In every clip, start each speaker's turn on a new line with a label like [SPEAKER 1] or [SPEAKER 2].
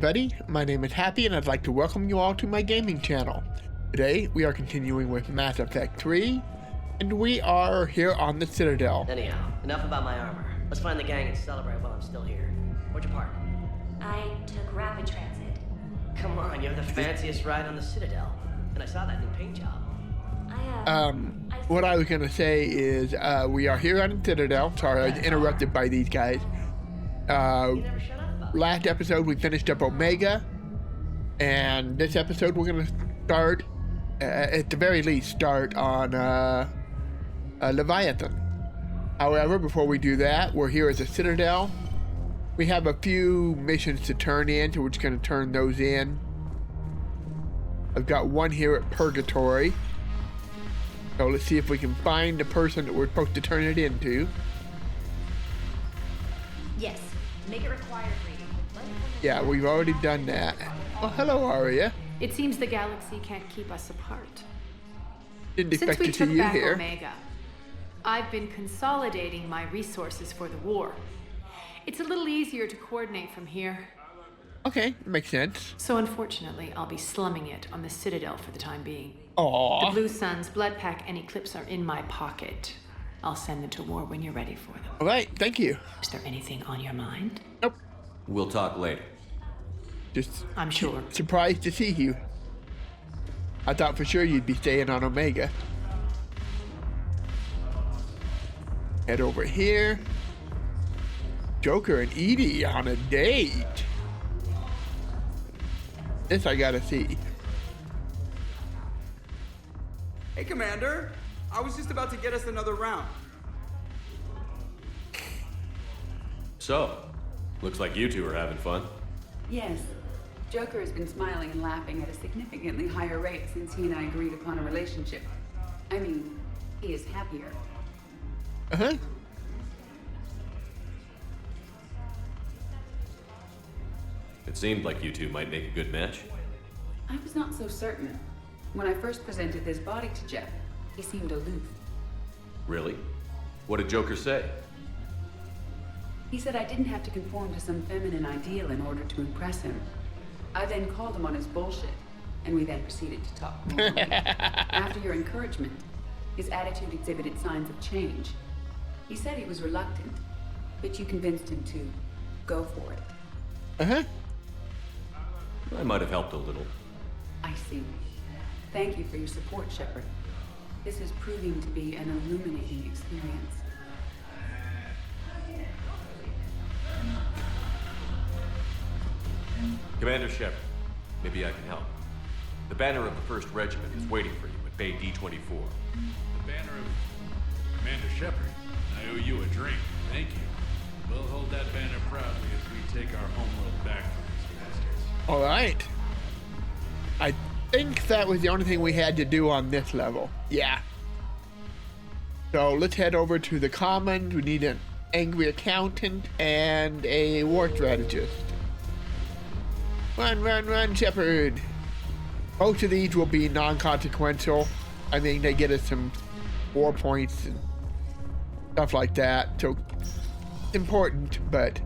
[SPEAKER 1] everybody, my name is Happy and I'd like to welcome you all to my gaming channel. Today we are continuing with Mass Effect 3 and we are here on the Citadel.
[SPEAKER 2] Anyhow, enough about my armor. Let's find the gang and celebrate while I'm still here. Where'd you park?
[SPEAKER 3] I took rapid transit.
[SPEAKER 2] Come on, you have the fanciest ride on the Citadel. And I saw that new paint job.
[SPEAKER 1] What I was gonna say is we are here on the Citadel. Sorry, I was interrupted by these guys.
[SPEAKER 2] You never shut up about it.
[SPEAKER 1] Last episode we finished up Omega, and this episode we're gonna start, at the very least, start on Leviathan. However, before we do that, we're here at the Citadel. We have a few missions to turn in, so we're just gonna turn those in. I've got one here at Purgatory. So let's see if we can find the person that we're supposed to turn it into.
[SPEAKER 3] Yes, make it required reading.
[SPEAKER 1] Yeah, we've already done that. Oh, hello, Aria.
[SPEAKER 4] It seems the galaxy can't keep us apart.
[SPEAKER 1] Didn't
[SPEAKER 4] Since
[SPEAKER 1] expect
[SPEAKER 4] we
[SPEAKER 1] to see
[SPEAKER 4] took
[SPEAKER 1] you
[SPEAKER 4] back
[SPEAKER 1] here.
[SPEAKER 4] Omega, I've been consolidating my resources for the war. It's a little easier to coordinate from here.
[SPEAKER 1] Okay, makes sense.
[SPEAKER 4] So unfortunately, I'll be slumming it on the Citadel for the time being. The
[SPEAKER 1] Aww.
[SPEAKER 4] Blue Suns, Blood Pack, and Eclipse are in my pocket. I'll send them to war when you're ready for them.
[SPEAKER 1] All right, thank you.
[SPEAKER 4] Is there anything on your mind?
[SPEAKER 1] Nope.
[SPEAKER 5] We'll talk later.
[SPEAKER 1] Just
[SPEAKER 4] I'm sure.
[SPEAKER 1] surprised to see you. I thought for sure you'd be staying on Omega. Head over here. Joker and EDI on a date. This I gotta see.
[SPEAKER 6] Hey, Commander. I was just about to get us another round.
[SPEAKER 5] So, looks like you two are having fun.
[SPEAKER 7] Yes. Joker has been smiling and laughing at a significantly higher rate since he and I agreed upon a relationship. I mean, he is happier.
[SPEAKER 1] Uh-huh.
[SPEAKER 5] It seemed like you two might make a good match.
[SPEAKER 7] I was not so certain. When I first presented this body to Jeff, he seemed aloof.
[SPEAKER 5] Really? What did Joker say?
[SPEAKER 7] He said I didn't have to conform to some feminine ideal in order to impress him. I then called him on his bullshit, and we then proceeded to talk more. After your encouragement, his attitude exhibited signs of change. He said he was reluctant, but you convinced him to go for it.
[SPEAKER 1] Uh-huh.
[SPEAKER 5] I might have helped a little.
[SPEAKER 7] I see. Thank you for your support, Shepard. This is proving to be an illuminating experience.
[SPEAKER 5] Commander Shepard, maybe I can help. The banner of the 1st Regiment is waiting for you at Bay D-24.
[SPEAKER 8] The banner of Commander Shepard. I owe you a drink. Thank you. We'll hold that banner proudly as we take our homeworld back from these bastards.
[SPEAKER 1] All right. I think that was the only thing we had to do on this level. Yeah. So let's head over to the Commons. We need an angry accountant and a war strategist. Run, run, run, Shepard. Both of these will be non-consequential. I mean, they get us some war points and stuff like that. So it's important, but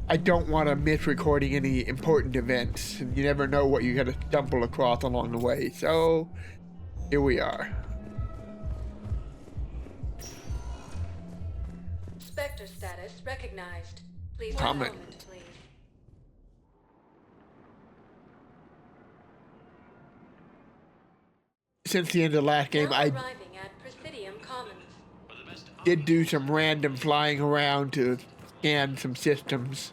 [SPEAKER 1] I don't want to miss recording any important events. And you never know what you're going to stumble across along the way. So here we are.
[SPEAKER 9] Spectre status recognized. Please
[SPEAKER 1] Comment.
[SPEAKER 9] one moment, please.
[SPEAKER 1] Since the end of the last game,
[SPEAKER 9] Now
[SPEAKER 1] I
[SPEAKER 9] arriving at Presidium Commons.
[SPEAKER 1] did do some random flying around to scan some systems.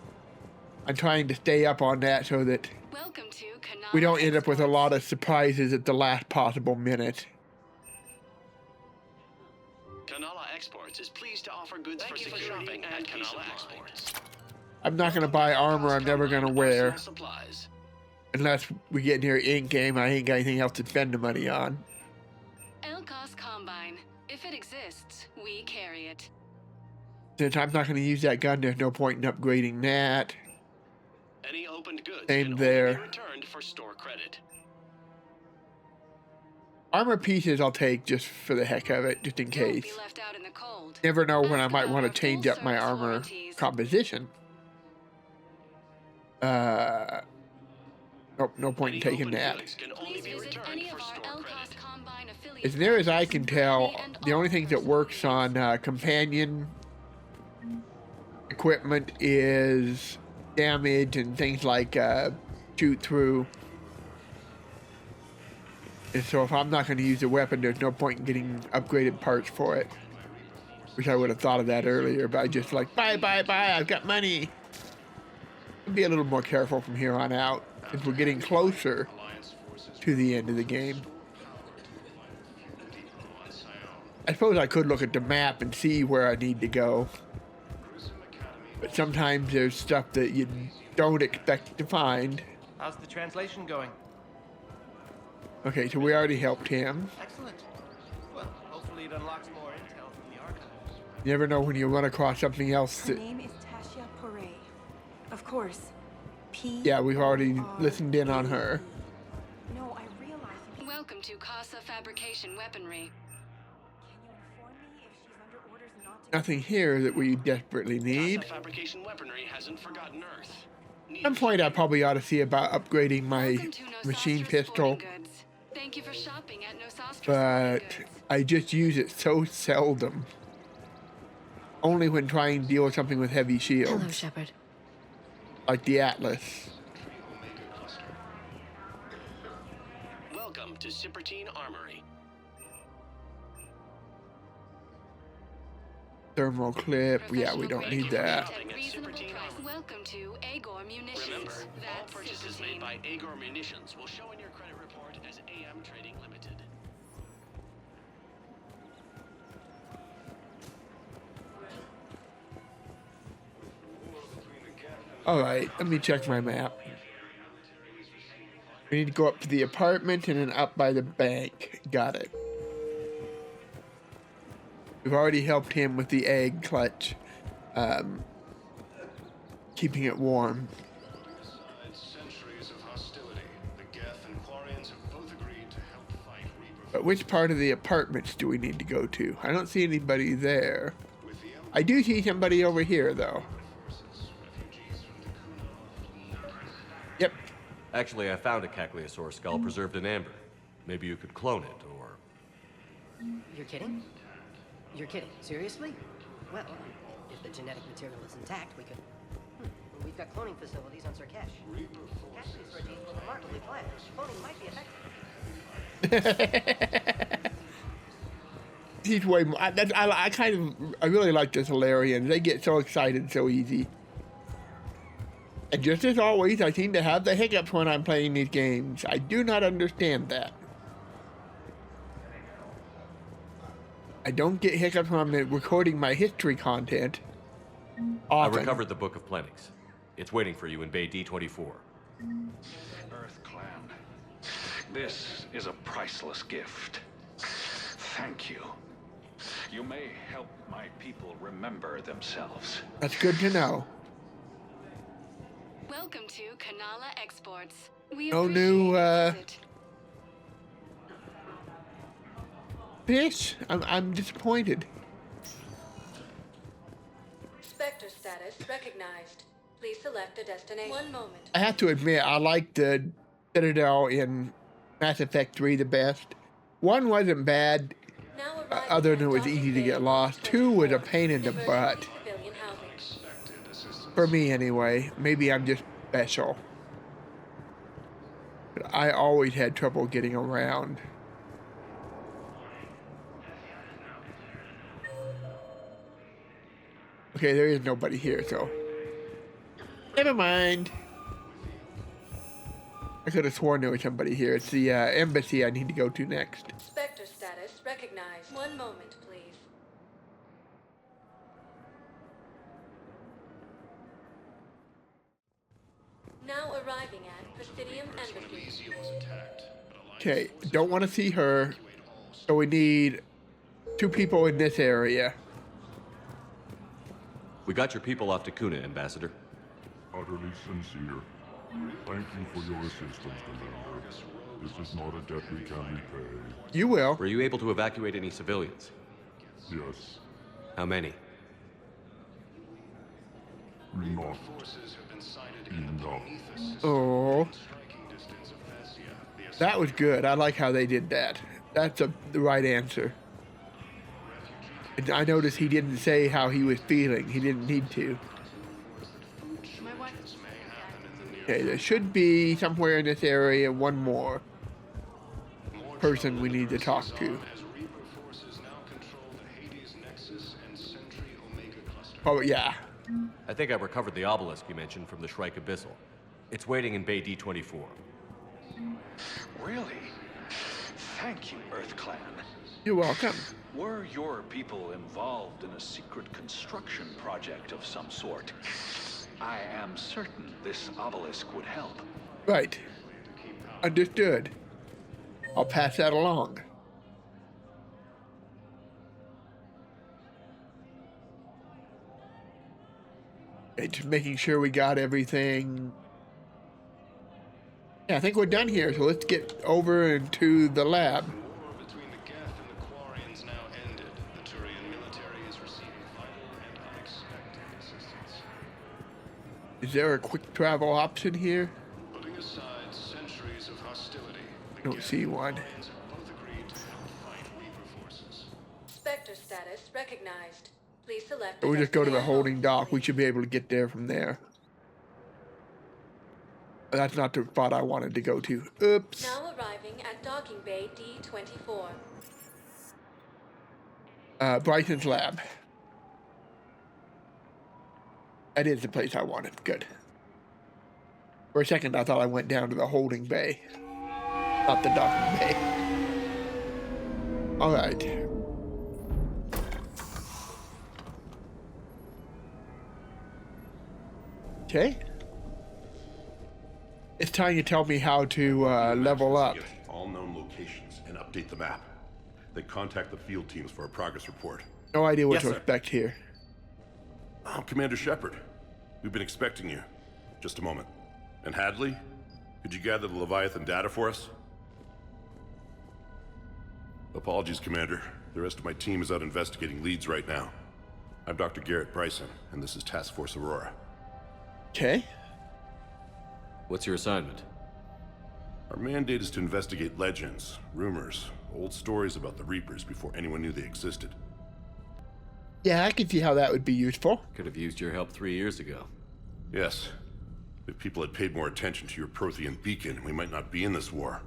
[SPEAKER 1] I'm trying to stay up on that so that
[SPEAKER 9] Welcome to Garneau.
[SPEAKER 1] we don't end up with a lot of surprises at the last possible minute.
[SPEAKER 10] Canala Exports is pleased to offer goods for security at Canala Exports.
[SPEAKER 1] I'm not going to buy armor I'm never going to wear.
[SPEAKER 10] Personal supplies.
[SPEAKER 1] Unless we get near in-game, I ain't got anything else to spend the money on.
[SPEAKER 9] Elcos Combine. If it exists, we carry it.
[SPEAKER 1] Since I'm not going to use that gun, there's no point in upgrading that.
[SPEAKER 10] Any opened goods
[SPEAKER 1] Same
[SPEAKER 10] can
[SPEAKER 1] there.
[SPEAKER 10] only be returned for store credit.
[SPEAKER 1] Armor pieces I'll take just for the heck of it, just in
[SPEAKER 9] Don't
[SPEAKER 1] case.
[SPEAKER 9] be left out in the cold.
[SPEAKER 1] Never know when I
[SPEAKER 9] Ask
[SPEAKER 1] might
[SPEAKER 9] about
[SPEAKER 1] want to
[SPEAKER 9] our
[SPEAKER 1] change up my
[SPEAKER 9] full-service
[SPEAKER 1] armor
[SPEAKER 9] warranties.
[SPEAKER 1] composition. Nope, no point in taking that.
[SPEAKER 10] Can only
[SPEAKER 9] Please
[SPEAKER 10] be
[SPEAKER 9] visit
[SPEAKER 10] returned
[SPEAKER 9] any of
[SPEAKER 10] for
[SPEAKER 9] our
[SPEAKER 10] store
[SPEAKER 9] LCOS
[SPEAKER 10] credit.
[SPEAKER 9] Combine affiliate
[SPEAKER 1] As near as I can
[SPEAKER 9] branches
[SPEAKER 1] tell,
[SPEAKER 9] for free and
[SPEAKER 1] the only
[SPEAKER 9] all
[SPEAKER 1] thing that works on companion equipment is damage and things like shoot through. And so if I'm not going to use a weapon, there's no point in getting upgraded parts for it. Wish I would have thought of that earlier, but I just like, buy, I've got money. Be a little more careful from here on out, since we're getting closer to the end of the game. I suppose I could look at the map and see where I need to go. But sometimes there's stuff that you don't expect to find.
[SPEAKER 11] How's the translation going?
[SPEAKER 1] Okay, so we already helped him.
[SPEAKER 11] Excellent. Well, hopefully it unlocks more intel from the archives.
[SPEAKER 1] You never know when you run across something else
[SPEAKER 12] Her
[SPEAKER 1] that...
[SPEAKER 12] name is Tasha Poray. Of course. P.
[SPEAKER 1] Yeah, we've already listened in on her.
[SPEAKER 12] No, I realize.
[SPEAKER 9] Welcome to Casa Fabrication Weaponry.
[SPEAKER 12] Can you inform me if she's under orders not to?
[SPEAKER 1] Nothing here that we desperately need.
[SPEAKER 10] Casa Fabrication Weaponry hasn't forgotten Earth.
[SPEAKER 1] At some point I probably ought to see about upgrading my
[SPEAKER 9] Welcome to
[SPEAKER 1] machine
[SPEAKER 9] Nosastro
[SPEAKER 1] pistol,
[SPEAKER 9] Sporting Goods. Thank you for shopping at Nosastro
[SPEAKER 1] but
[SPEAKER 9] Sporting Goods.
[SPEAKER 1] I just use it so seldom. Only when trying to deal with something with heavy shields.
[SPEAKER 2] Hello, Shepard.
[SPEAKER 1] Like the Atlas.
[SPEAKER 10] Welcome to Citadel Armory.
[SPEAKER 1] Thermal clip, yeah, we don't need that.
[SPEAKER 9] At reasonable price. Welcome to Agor Munitions.
[SPEAKER 10] Remember, all
[SPEAKER 9] That's
[SPEAKER 10] purchases
[SPEAKER 9] Citadel.
[SPEAKER 10] made by Agor Munitions will show in your credit report as AM Trading Limited.
[SPEAKER 1] Alright, let me check my map. We need to go up to the apartment and then up by the bank. Got it. We've already helped him with the egg clutch. Keeping it warm.
[SPEAKER 10] Centuries of hostility. The Geth and Quarians have both agreed to help fight Reaper.
[SPEAKER 1] But which part of the apartments do we need to go to? I don't see anybody there. I do see somebody over here, though. Yep.
[SPEAKER 5] Actually, I found a Cagliasaur skull preserved in amber. Maybe you could clone it, or...
[SPEAKER 2] You're kidding? You're kidding. Seriously? Well, if the genetic material is intact, we could... We've got cloning facilities on Sirkesh. Cassidy's for a deed remarkably quiet. Cloning might be effective.
[SPEAKER 1] He's way more... I really like the Solarians. They get so excited so easy. And just as always, I seem to have the hiccups when I'm playing these games. I do not understand that. I don't get hiccups when I'm recording my history content. Often.
[SPEAKER 5] I recovered the Book of Plenix. It's waiting for you in Bay D24.
[SPEAKER 13] Earth Clan, this is a priceless gift. Thank you. You may help my people remember themselves.
[SPEAKER 1] That's good to know.
[SPEAKER 9] Welcome to Kanala Exports. We
[SPEAKER 1] No
[SPEAKER 9] appreciate
[SPEAKER 1] new,
[SPEAKER 9] your visit.
[SPEAKER 1] fish? I'm disappointed.
[SPEAKER 14] Spectre status recognized. Please select a destination. One moment.
[SPEAKER 1] I have to admit, I like the Citadel in Mass Effect 3 the best. 1 wasn't bad, other than it was easy to get lost. 2 was a pain in the butt. For me, anyway. Maybe I'm just special. But I always had trouble getting around. Okay, there is nobody here, so... Never mind. I could have sworn there was somebody here. It's the embassy I need to go to next.
[SPEAKER 14] Spectre status recognized. One moment, please. Now arriving at Presidium Embassy.
[SPEAKER 1] Okay, don't want to see her. So we need 2 people in this area.
[SPEAKER 5] We got your people off to Kuna, Ambassador.
[SPEAKER 15] Utterly sincere. Thank you for your assistance, Commander. This is not a debt we can repay.
[SPEAKER 1] You will.
[SPEAKER 5] Were you able to evacuate any civilians?
[SPEAKER 15] Yes.
[SPEAKER 5] How many?
[SPEAKER 15] Not enough.
[SPEAKER 1] Oh. That was good. I like how they did that. That's the right answer. And I noticed he didn't say how he was feeling. He didn't need to. Okay, there should be somewhere in this area one more person we need to talk to. Oh, yeah.
[SPEAKER 5] I think I recovered the obelisk you mentioned from the Shrike Abyssal. It's waiting in Bay D24.
[SPEAKER 13] Really? Thank you, Earth Clan.
[SPEAKER 1] You're welcome.
[SPEAKER 13] Were your people involved in a secret construction project of some sort? I am certain this obelisk would help.
[SPEAKER 1] Right. Understood. I'll pass that along. Okay, just making sure we got everything. Yeah, I think we're done here, so let's get over into the lab. Is there a quick travel option here?
[SPEAKER 16] Putting aside centuries of hostility,
[SPEAKER 1] I don't see one.
[SPEAKER 14] Spectre status recognized. Please select.
[SPEAKER 1] We'll just go to the holding dock. We should be able to get there from there. That's not the spot I wanted to go to. Oops.
[SPEAKER 14] Now arriving at docking bay D24.
[SPEAKER 1] Bryson's lab. That is the place I wanted. Good. For a second, I thought I went down to the holding bay, not the docking bay. All right. Okay. It's time you tell me how to level up.
[SPEAKER 17] Get all known locations and update the map. They contact the field teams for a progress report.
[SPEAKER 1] No idea what to expect here.
[SPEAKER 17] I'm Commander Shepard. We've been expecting you. Just a moment. And Hadley, could you gather the Leviathan data for us? Apologies, Commander. The rest of my team is out investigating leads right now. I'm Dr. Garrett Bryson, and this is Task Force Aurora.
[SPEAKER 1] Okay.
[SPEAKER 5] What's your assignment?
[SPEAKER 17] Our mandate is to investigate legends, rumors, old stories about the Reapers before anyone knew they existed.
[SPEAKER 1] Yeah, I can see how that would be useful.
[SPEAKER 5] Could have used your help 3 years ago.
[SPEAKER 17] Yes. If people had paid more attention to your Prothean beacon, we might not be in this war.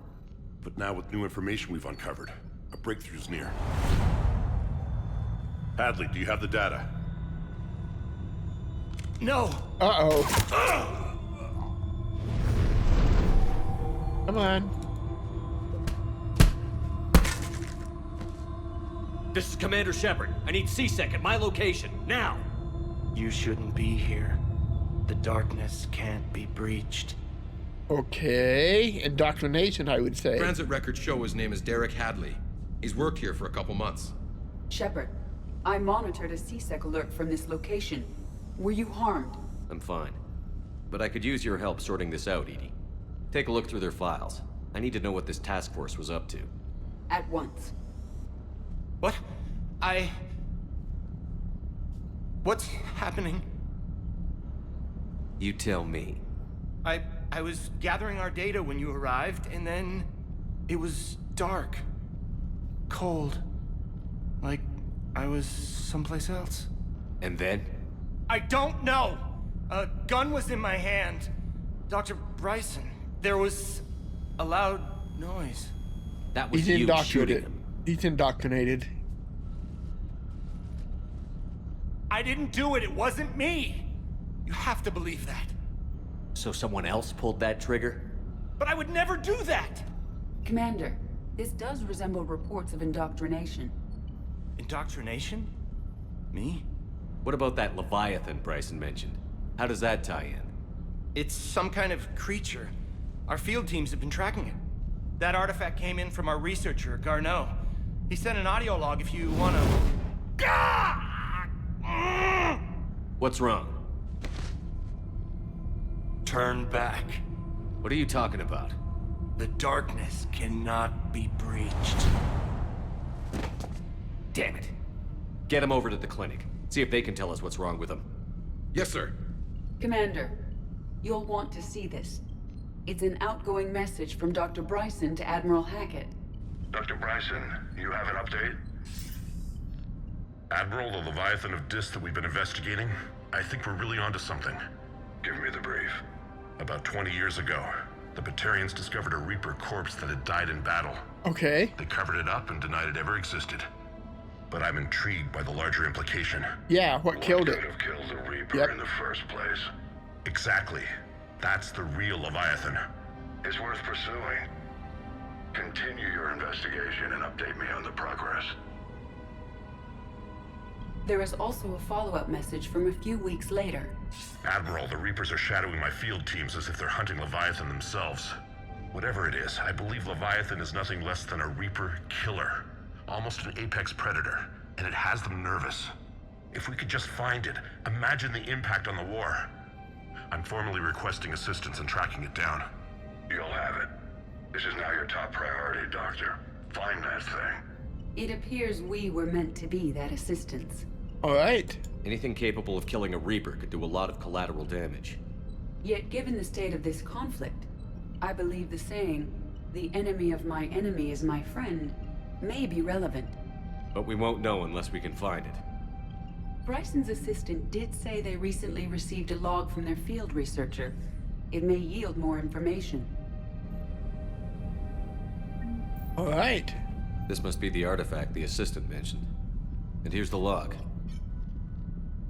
[SPEAKER 17] But now with new information we've uncovered, a breakthrough's near. Hadley, do you have the data?
[SPEAKER 11] No!
[SPEAKER 1] Uh-oh. Come on.
[SPEAKER 11] This is Commander Shepard. I need C-Sec at my location, now! You shouldn't be here. The darkness can't be breached.
[SPEAKER 1] Okay. Indoctrination, I would say.
[SPEAKER 18] Transit records show his name is Derek Hadley. He's worked here for a couple months.
[SPEAKER 7] Shepard, I monitored a C-Sec alert from this location. Were you harmed?
[SPEAKER 5] I'm fine. But I could use your help sorting this out, EDI. Take a look through their files. I need to know what this task force was up to.
[SPEAKER 7] At once.
[SPEAKER 11] What? What's happening?
[SPEAKER 5] You tell me.
[SPEAKER 11] I was gathering our data when you arrived, and then it was dark. Cold. Like I was someplace else.
[SPEAKER 5] And then?
[SPEAKER 11] I don't know! A gun was in my hand. Dr. Bryson, there was a loud noise.
[SPEAKER 5] That was
[SPEAKER 1] He's
[SPEAKER 5] you shooting
[SPEAKER 1] indoctrinated.
[SPEAKER 5] him.
[SPEAKER 1] He's indoctrinated.
[SPEAKER 11] I didn't do it, it wasn't me! You have to believe that.
[SPEAKER 5] So someone else pulled that trigger?
[SPEAKER 11] But I would never do that!
[SPEAKER 7] Commander, this does resemble reports of indoctrination.
[SPEAKER 11] Indoctrination? Me?
[SPEAKER 5] What about that Leviathan Bryson mentioned? How does that tie in?
[SPEAKER 11] It's some kind of creature. Our field teams have been tracking it. That artifact came in from our researcher, Garneau. He sent an audio log if you wanna...
[SPEAKER 5] What's wrong?
[SPEAKER 11] Turn back.
[SPEAKER 5] What are you talking about?
[SPEAKER 11] The darkness cannot be breached.
[SPEAKER 5] Damn it. Get him over to the clinic. See if they can tell us what's wrong with him.
[SPEAKER 18] Yes, sir.
[SPEAKER 7] Commander, you'll want to see this. It's an outgoing message from Dr. Bryson to Admiral Hackett.
[SPEAKER 16] Dr. Bryson, you have an update?
[SPEAKER 17] Admiral, the Leviathan of Dis that we've been investigating, I think we're really onto something.
[SPEAKER 16] Give me the brief.
[SPEAKER 17] About 20 years ago, the Batarians discovered a Reaper corpse that had died in battle.
[SPEAKER 1] Okay.
[SPEAKER 17] They covered it up and denied it ever existed. But I'm intrigued by the larger implication.
[SPEAKER 1] Yeah, what killed it?
[SPEAKER 16] Could have killed the Reaper in the first place.
[SPEAKER 17] Exactly. That's the real Leviathan.
[SPEAKER 16] It's worth pursuing. Continue your investigation and update me on the progress.
[SPEAKER 7] There is also a follow-up message from a few weeks later.
[SPEAKER 17] Admiral, the Reapers are shadowing my field teams as if they're hunting Leviathan themselves. Whatever it is, I believe Leviathan is nothing less than a Reaper killer. Almost an apex predator, and it has them nervous. If we could just find it, imagine the impact on the war. I'm formally requesting assistance in tracking it down.
[SPEAKER 16] You'll have it. This is now your top priority, Doctor. Find that thing.
[SPEAKER 7] It appears we were meant to be that assistance.
[SPEAKER 1] All right.
[SPEAKER 5] Anything capable of killing a Reaper could do a lot of collateral damage.
[SPEAKER 7] Yet given the state of this conflict, I believe the saying, "The enemy of my enemy is my friend," may be relevant.
[SPEAKER 5] But we won't know unless we can find it.
[SPEAKER 7] Bryson's assistant did say they recently received a log from their field researcher. It may yield more information.
[SPEAKER 1] All right.
[SPEAKER 5] This must be the artifact the assistant mentioned. And here's the log.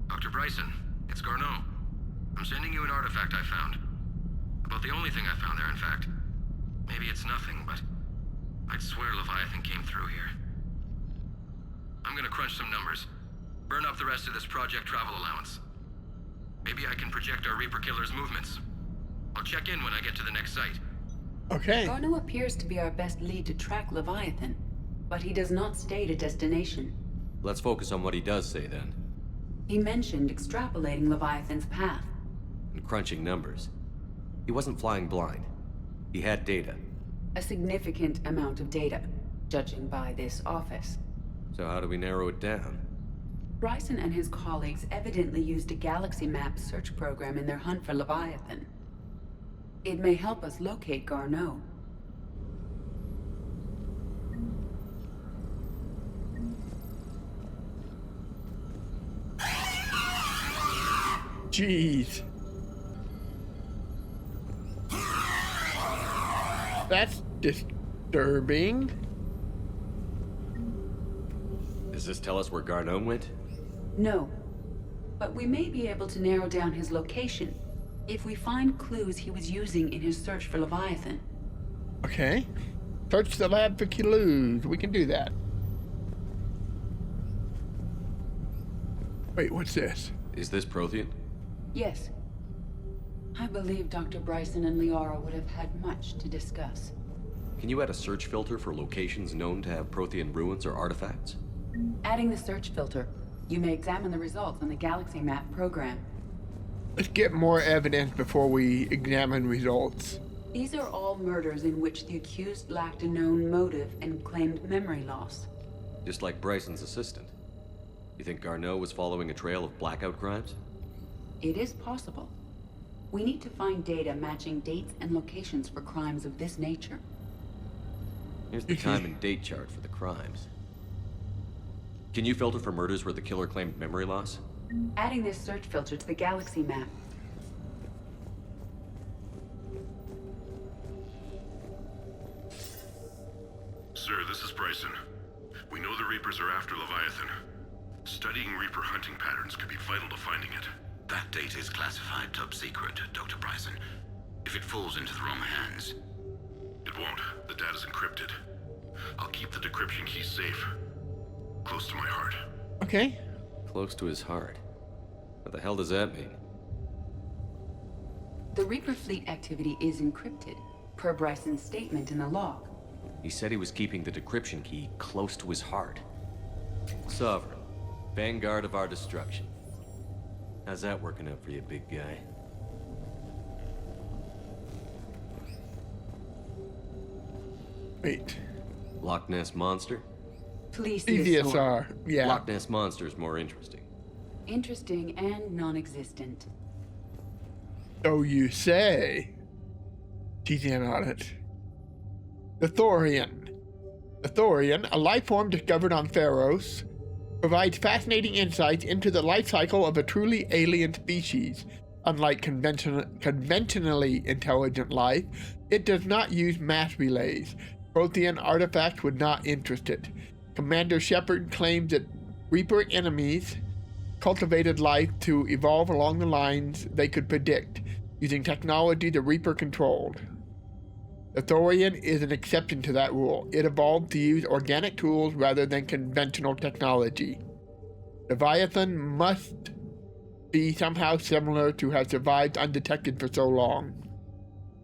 [SPEAKER 18] Dr. Bryson, it's Garneau. I'm sending you an artifact I found. About the only thing I found there, in fact. Maybe it's nothing, but I'd swear Leviathan came through here. I'm gonna crunch some numbers. Burn up the rest of this project travel allowance. Maybe I can project our Reaper killer's movements. I'll check in when I get to the next site.
[SPEAKER 1] Okay.
[SPEAKER 7] Garneau appears to be our best lead to track Leviathan, but he does not state a destination.
[SPEAKER 5] Let's focus on what he does say then.
[SPEAKER 7] He mentioned extrapolating Leviathan's path.
[SPEAKER 5] And crunching numbers. He wasn't flying blind. He had data.
[SPEAKER 7] A significant amount of data, judging by this office.
[SPEAKER 5] So how do we narrow it down?
[SPEAKER 7] Bryson and his colleagues evidently used a galaxy map search program in their hunt for Leviathan. It may help us locate Garneau.
[SPEAKER 1] Jeez. That's disturbing.
[SPEAKER 5] Does this tell us where Garneau went?
[SPEAKER 7] No. But we may be able to narrow down his location if we find clues he was using in his search for Leviathan.
[SPEAKER 1] Okay. Search the lab for clues. We can do that. Wait, what's this?
[SPEAKER 5] Is this Prothean?
[SPEAKER 7] Yes. I believe Dr. Bryson and Liara would have had much to discuss.
[SPEAKER 5] Can you add a search filter for locations known to have Prothean ruins or artifacts?
[SPEAKER 7] Adding the search filter, you may examine the results on the galaxy map program.
[SPEAKER 1] Let's get more evidence before we examine results.
[SPEAKER 7] These are all murders in which the accused lacked a known motive and claimed memory loss.
[SPEAKER 5] Just like Bryson's assistant. You think Garneau was following a trail of blackout crimes?
[SPEAKER 7] It is possible. We need to find data matching dates and locations for crimes of this nature.
[SPEAKER 5] Here's the time and date chart for the crimes. Can you filter for murders where the killer claimed memory loss?
[SPEAKER 7] Adding this search filter to the galaxy map.
[SPEAKER 17] Sir, this is Bryson. We know the Reapers are after Leviathan. Studying Reaper hunting patterns could be vital to finding it.
[SPEAKER 19] That data is classified top secret, Dr. Bryson. If it falls into the wrong hands...
[SPEAKER 17] It won't. The data's encrypted. I'll keep the decryption key safe. Close to my heart.
[SPEAKER 1] Okay.
[SPEAKER 5] Close to his heart. What the hell does that mean?
[SPEAKER 7] The Reaper fleet activity is encrypted, per Bryson's statement in the log.
[SPEAKER 5] He said he was keeping the decryption key close to his heart. Sovereign. Vanguard of our destruction. How's that working out for you, big guy?
[SPEAKER 1] Wait.
[SPEAKER 5] Loch Ness Monster?
[SPEAKER 1] Plesiosaur. Yeah.
[SPEAKER 5] Loch Ness Monster is more interesting.
[SPEAKER 7] Interesting and non-existent.
[SPEAKER 1] So you say. She's in on it. The Thorian. The Thorian, a life form discovered on Pharos, provides fascinating insights into the life cycle of a truly alien species. Unlike conventionally intelligent life, it does not use mass relays. Prothean artifacts would not interest it. Commander Shepard claims that Reaper enemies cultivated life to evolve along the lines they could predict, using technology the Reaper controlled. The Thorian is an exception to that rule. It evolved to use organic tools rather than conventional technology. Leviathan must be somehow similar to have survived undetected for so long.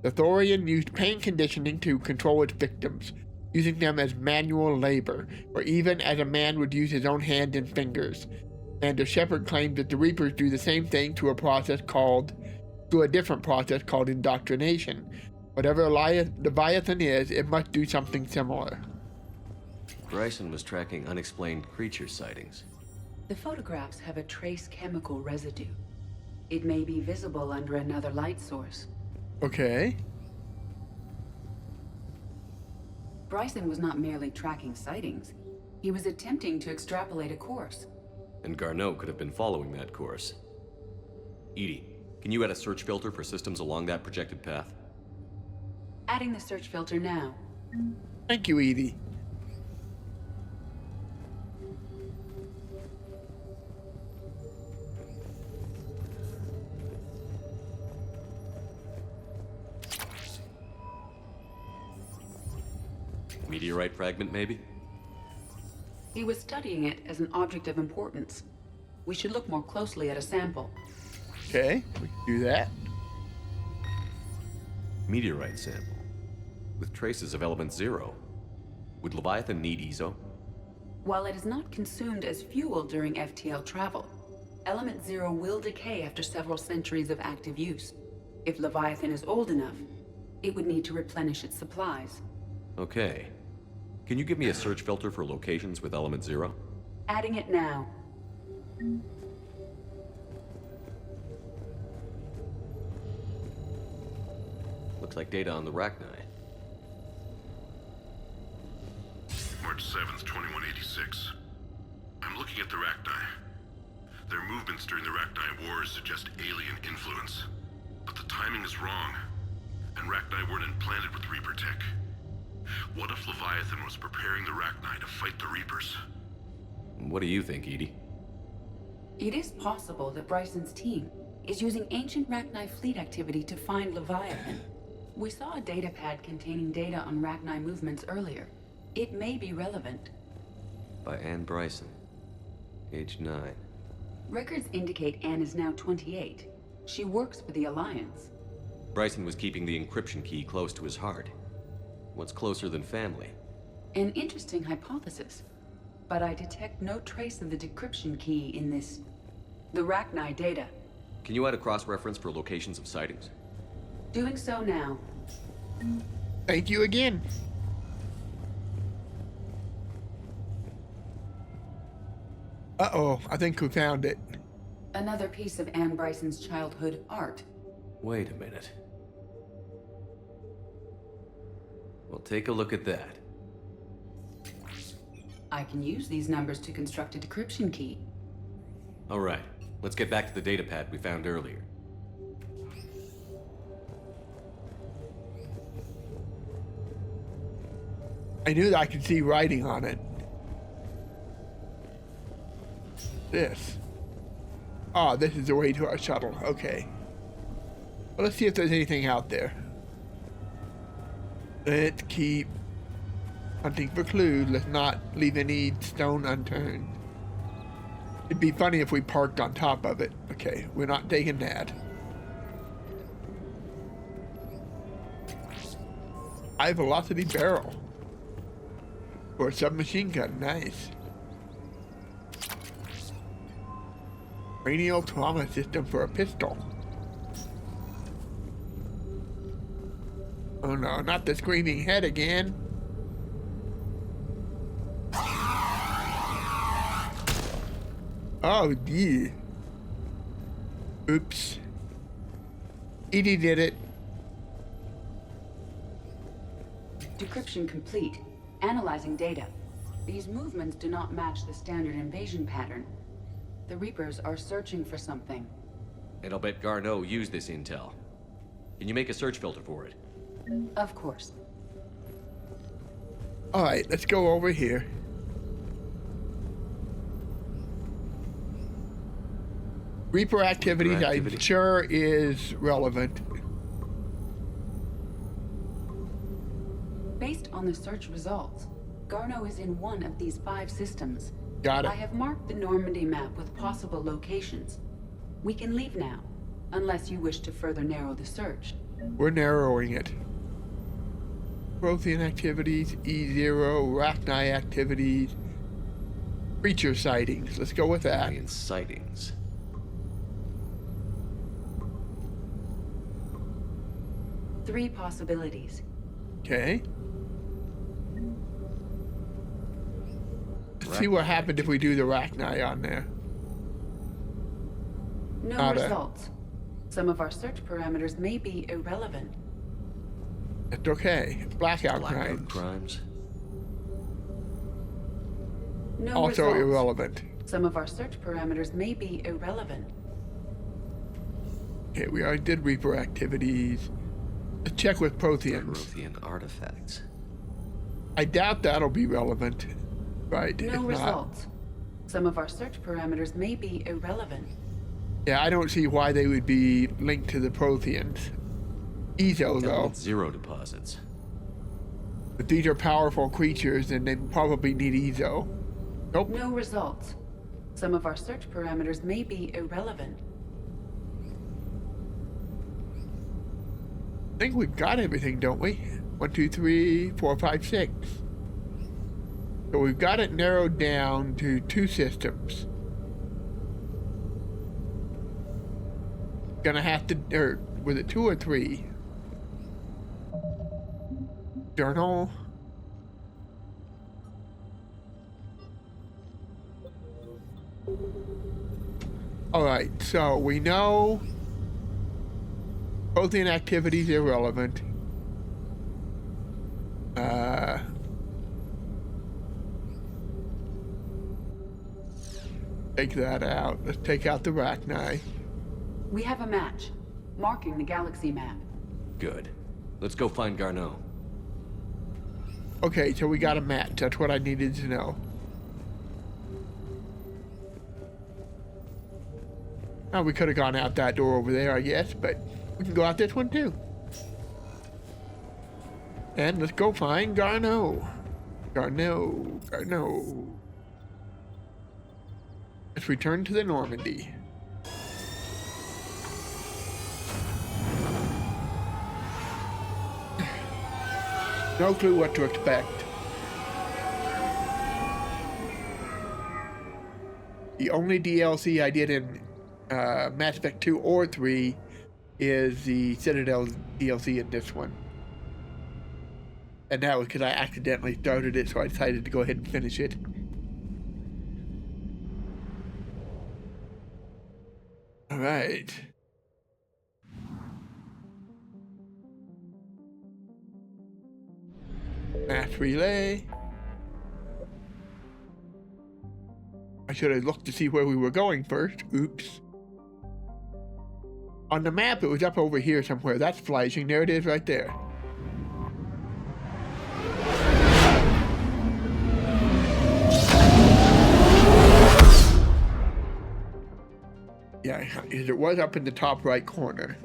[SPEAKER 1] The Thorian used pain conditioning to control its victims, using them as manual labor, or even as a man would use his own hand and fingers. Commander Shepard claimed that the Reapers do the same thing through a different process called indoctrination. Whatever Leviathan is, it must do something similar.
[SPEAKER 5] Bryson was tracking unexplained creature sightings.
[SPEAKER 7] The photographs have a trace chemical residue. It may be visible under another light source.
[SPEAKER 1] Okay.
[SPEAKER 7] Bryson was not merely tracking sightings. He was attempting to extrapolate a course.
[SPEAKER 5] And Garneau could have been following that course. EDI, can you add a search filter for systems along that projected path?
[SPEAKER 7] Adding the search filter now.
[SPEAKER 1] Thank you, EDI.
[SPEAKER 5] Meteorite fragment, maybe?
[SPEAKER 7] He was studying it as an object of importance. We should look more closely at a sample.
[SPEAKER 1] Okay, we can do that.
[SPEAKER 5] Meteorite sample. With traces of element 0. Would Leviathan need ESO?
[SPEAKER 7] While it is not consumed as fuel during FTL travel, element 0 will decay after several centuries of active use. If Leviathan is old enough, it would need to replenish its supplies.
[SPEAKER 5] Okay. Can you give me a search filter for locations with element 0?
[SPEAKER 7] Adding it now.
[SPEAKER 5] Looks like data on the Rachni.
[SPEAKER 17] March 7th, 2186. I'm looking at the Rachni. Their movements during the Rachni Wars suggest alien influence. But the timing is wrong, and Rachni weren't implanted with Reaper tech. What if Leviathan was preparing the Rachni to fight the Reapers?
[SPEAKER 5] What do you think, EDI?
[SPEAKER 7] It is possible that Bryson's team is using ancient Rachni fleet activity to find Leviathan. We saw a data pad containing data on Rachni movements earlier. It may be relevant.
[SPEAKER 5] By Anne Bryson. Age 9.
[SPEAKER 7] Records indicate Anne is now 28. She works for the Alliance.
[SPEAKER 5] Bryson was keeping the encryption key close to his heart. What's closer than family?
[SPEAKER 7] An interesting hypothesis. But I detect no trace of the decryption key in the Rachni data.
[SPEAKER 5] Can you add a cross-reference for locations of sightings?
[SPEAKER 7] Doing so now.
[SPEAKER 1] Thank you again. Uh-oh, I think we found it.
[SPEAKER 7] Another piece of Anne Bryson's childhood art.
[SPEAKER 5] Wait a minute. Well, take a look at that.
[SPEAKER 7] I can use these numbers to construct a decryption key.
[SPEAKER 5] All right, let's get back to the data pad we found earlier.
[SPEAKER 1] I knew that I could see writing on it. This. Oh, this is the way to our shuttle. Okay. Well, let's see if there's anything out there. Let's keep hunting for clues. Let's not leave any stone unturned. It'd be funny if we parked on top of it. Okay, we're not taking that. High velocity barrel. For a submachine gun, nice. Cranial trauma system for a pistol. Oh no, not the screaming head again. Oh yeah. Oops. EDI did it.
[SPEAKER 7] Decryption complete. Analyzing data. These movements do not match the standard invasion pattern. The Reapers are searching for something.
[SPEAKER 5] And I'll bet Garneau used this intel. Can you make a search filter for it?
[SPEAKER 7] Of course.
[SPEAKER 1] Alright, let's go over here. Reaper activities, I'm sure is relevant.
[SPEAKER 7] Based on the search results, Garneau is in one of these 5 systems.
[SPEAKER 1] Got it.
[SPEAKER 7] I have marked the Normandy map with possible locations. We can leave now, unless you wish to further narrow the search.
[SPEAKER 1] We're narrowing it. Prothean activities, E0, Rachni activities, creature sightings. Let's go with that.
[SPEAKER 5] Alien sightings.
[SPEAKER 7] Three possibilities.
[SPEAKER 1] Okay. Let's see what happened if we do the Rachni on there.
[SPEAKER 7] No results. Some of our search parameters may be irrelevant.
[SPEAKER 1] That's okay. Blackout
[SPEAKER 5] crimes.
[SPEAKER 7] No
[SPEAKER 1] also
[SPEAKER 7] results.
[SPEAKER 1] Irrelevant.
[SPEAKER 7] Some of our search parameters may be irrelevant.
[SPEAKER 1] Okay, we already did Reaper activities. Let's check with Protheans.
[SPEAKER 5] Prothean artifacts.
[SPEAKER 1] I doubt that'll be relevant. Right.
[SPEAKER 7] No results. Some of our search parameters may be irrelevant.
[SPEAKER 1] Yeah, I don't see why they would be linked to the Protheans. Ezo, though.
[SPEAKER 5] Zero deposits.
[SPEAKER 1] If these are powerful creatures, then they probably need Ezo. Nope.
[SPEAKER 7] No results. Some of our search parameters may be irrelevant.
[SPEAKER 1] I think we've got everything, don't we? 1, 2, 3, 4, 5, 6. So we've got it narrowed down to 2 systems. Gonna have to, or was it 2 or 3? Journal. Alright, so we know Prothean activities irrelevant. Take that out. Let's take out the Rachni.
[SPEAKER 7] We have a match, marking the galaxy map.
[SPEAKER 5] Good. Let's go find Garneau.
[SPEAKER 1] Okay, so we got a match. That's what I needed to know. Oh, we could have gone out that door over there, I guess, but we can go out this one too. And let's go find Garneau. Garneau. Let's return to the Normandy. No clue what to expect. The only DLC I did in Mass Effect 2 or 3 is the Citadel DLC in this one. And that was because I accidentally started it, so I decided to go ahead and finish it. Alright. Mass relay. I should have looked to see where we were going first. Oops. On the map, it was up over here somewhere. That's flashing. There it is right there. Yeah, it was up in the top right corner.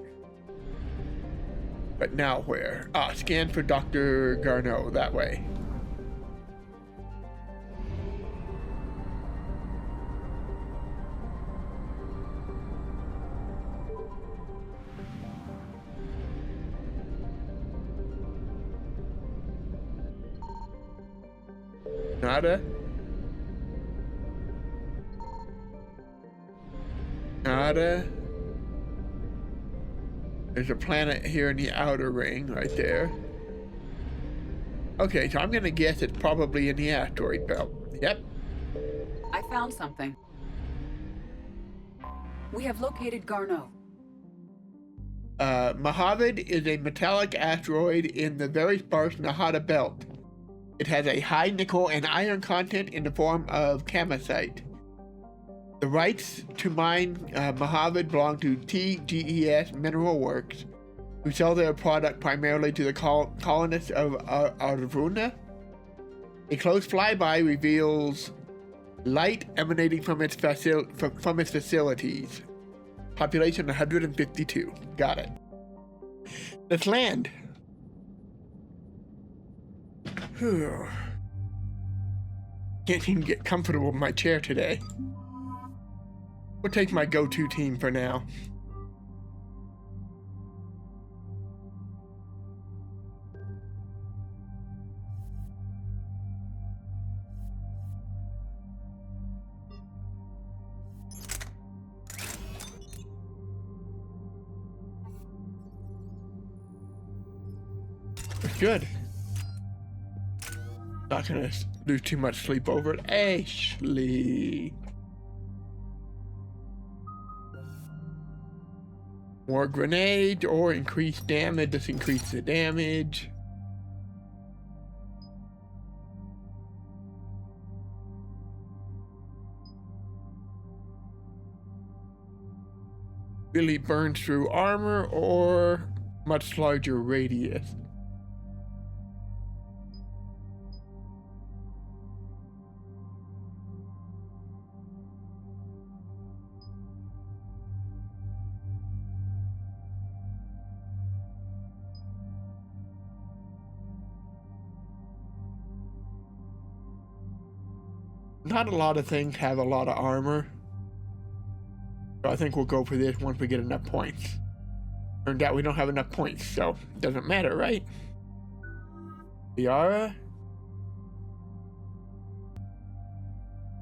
[SPEAKER 1] But now where? Ah, scan for Dr. Garneau, that way. Nada. Nada. There's a planet here in the outer ring, right there. Okay, so I'm gonna guess it's probably in the asteroid belt. Yep.
[SPEAKER 7] I found something. We have located Garneau.
[SPEAKER 1] Mojave is a metallic asteroid in the very sparse Nahada Belt. It has a high nickel and iron content in the form of camacite. The rights to mine Mojave belong to TGES Mineral Works, who sell their product primarily to the colonists of Aurora. A close flyby reveals light emanating from its facilities. Population 152. Got it. Let's land. Can't even get comfortable in my chair today. We'll take my go-to team for now. Good. Not gonna lose too much sleep over it. Ashley. More grenade or increased damage. Let's increase the damage. Really burns through armor or much larger radius. Not a lot of things have a lot of armor. So I think we'll go for this once we get enough points. Turned out we don't have enough points, so it doesn't matter, right? Liara.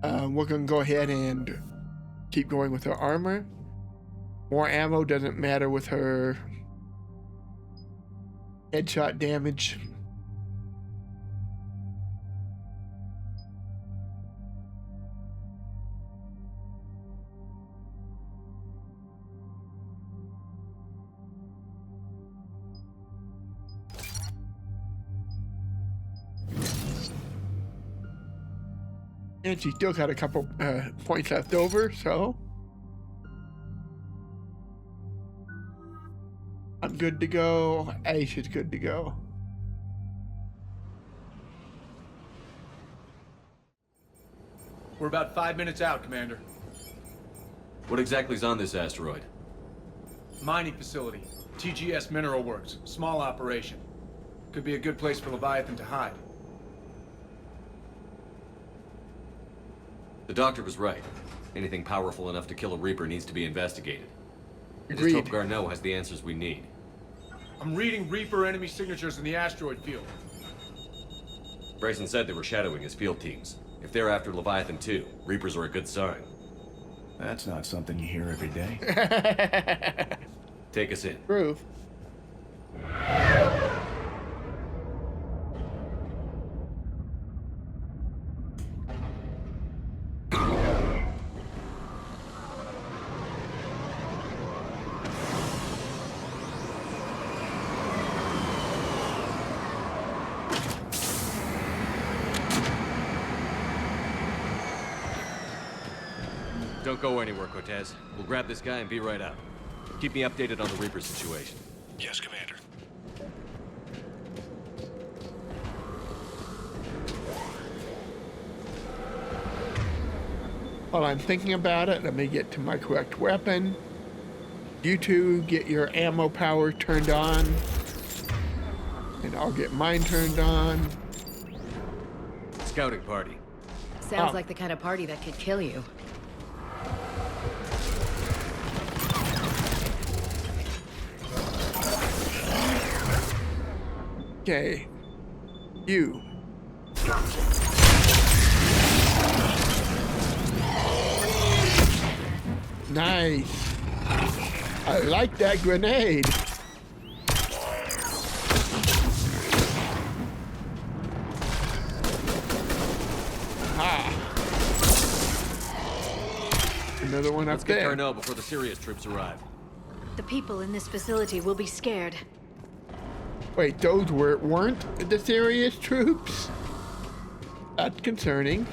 [SPEAKER 1] We're gonna go ahead and keep going with her armor. More ammo doesn't matter with her headshot damage. And she still got a couple points left over, so I'm good to go. Ace is good to go.
[SPEAKER 6] We're about 5 minutes out, Commander.
[SPEAKER 5] What exactly is on this asteroid?
[SPEAKER 6] Mining facility. TGS Mineral Works. Small operation. Could be a good place for Leviathan to hide.
[SPEAKER 5] The doctor was right. Anything powerful enough to kill a Reaper needs to be investigated. I just
[SPEAKER 1] Agreed.
[SPEAKER 5] hope Garneau has the answers we need.
[SPEAKER 6] I'm reading Reaper enemy signatures in the asteroid field.
[SPEAKER 5] Bryson said they were shadowing his field teams. If they're after Leviathan too, Reapers are a good sign.
[SPEAKER 11] That's not something you hear every day.
[SPEAKER 5] Take us in.
[SPEAKER 1] Proof.
[SPEAKER 5] Don't go anywhere, Cortez. We'll grab this guy and be right out. Keep me updated on the Reaper situation.
[SPEAKER 19] Yes, Commander.
[SPEAKER 1] While I'm thinking about it, let me get to my correct weapon. You two get your ammo power turned on. And I'll get mine turned on.
[SPEAKER 5] Scouting party.
[SPEAKER 2] Sounds like the kind of party that could kill you.
[SPEAKER 1] Okay. You. Nice. I like that grenade. Ah. Another one up
[SPEAKER 5] Let's get
[SPEAKER 1] there.
[SPEAKER 5] Garneau before the serious troops arrive.
[SPEAKER 20] The people in this facility will be scared.
[SPEAKER 1] Wait, those weren't the serious troops? That's concerning.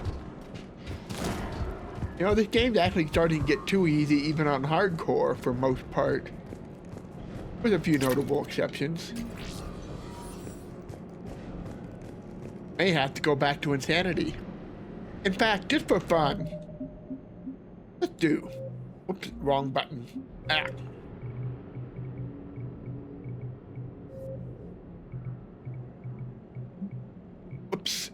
[SPEAKER 1] You know, this game's actually starting to get too easy even on hardcore for most part. With a few notable exceptions. May have to go back to insanity. In fact, just for fun, let's do. Oops, wrong button. Ah. Oops.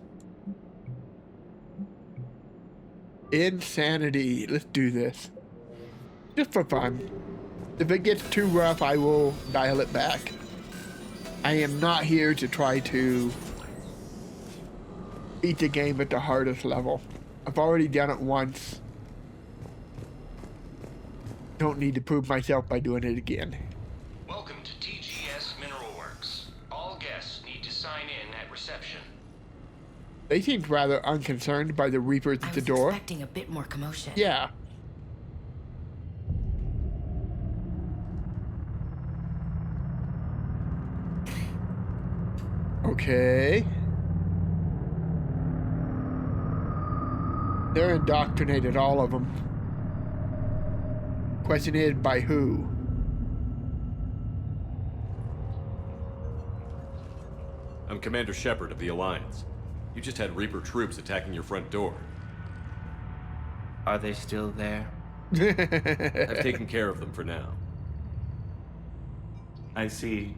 [SPEAKER 1] Insanity. Let's do this. Just for fun. If it gets too rough, I will dial it back. I am not here to try to beat the game at the hardest level. I've already done it once. Don't need to prove myself by doing it again.
[SPEAKER 18] Welcome to TGS Mineral Works. All guests need to sign in at reception.
[SPEAKER 1] They seemed rather unconcerned by the Reapers at the door.
[SPEAKER 2] I was expecting a bit more commotion.
[SPEAKER 1] Yeah. Okay. They're indoctrinated, all of them. Question is, by who?
[SPEAKER 5] I'm Commander Shepard of the Alliance. You just had Reaper troops attacking your front door.
[SPEAKER 11] Are they still there?
[SPEAKER 5] I've taken care of them for now.
[SPEAKER 11] I see.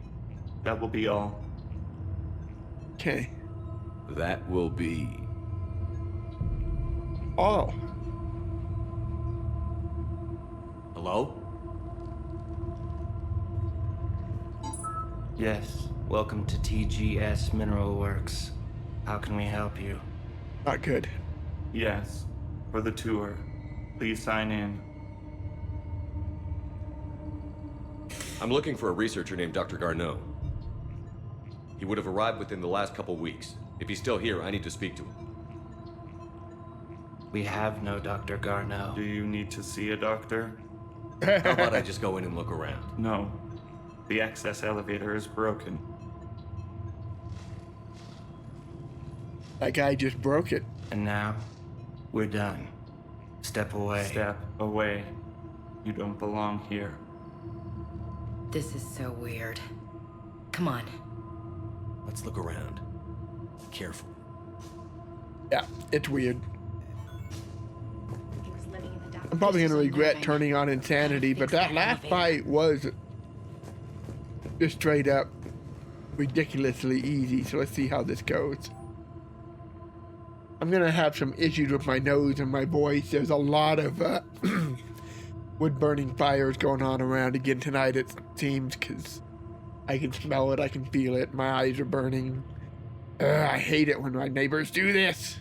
[SPEAKER 11] That will be all.
[SPEAKER 1] Okay.
[SPEAKER 5] That will be...
[SPEAKER 1] all.
[SPEAKER 5] Hello?
[SPEAKER 11] Yes. Welcome to TGS Mineral Works. How can we help you?
[SPEAKER 1] Not good.
[SPEAKER 11] Yes. For the tour. Please sign in.
[SPEAKER 5] I'm looking for a researcher named Dr. Garneau. He would have arrived within the last couple weeks. If he's still here, I need to speak to him.
[SPEAKER 11] We have no Dr. Garneau. Do you need to see a doctor?
[SPEAKER 5] How about I just go in and look around?
[SPEAKER 11] No. The access elevator is broken.
[SPEAKER 1] That guy just broke it.
[SPEAKER 11] And now, we're done. Step away. Step away. You don't belong here.
[SPEAKER 2] This is so weird. Come on.
[SPEAKER 5] Let's look around. Be careful.
[SPEAKER 1] Yeah, it's weird. I'm probably going to regret turning on insanity, but that last fight was just straight up ridiculously easy, so let's see how this goes. I'm going to have some issues with my nose and my voice. There's a lot of wood-burning fires going on around again tonight, it seems, because I can smell it, I can feel it, my eyes are burning. I hate it when my neighbors do this.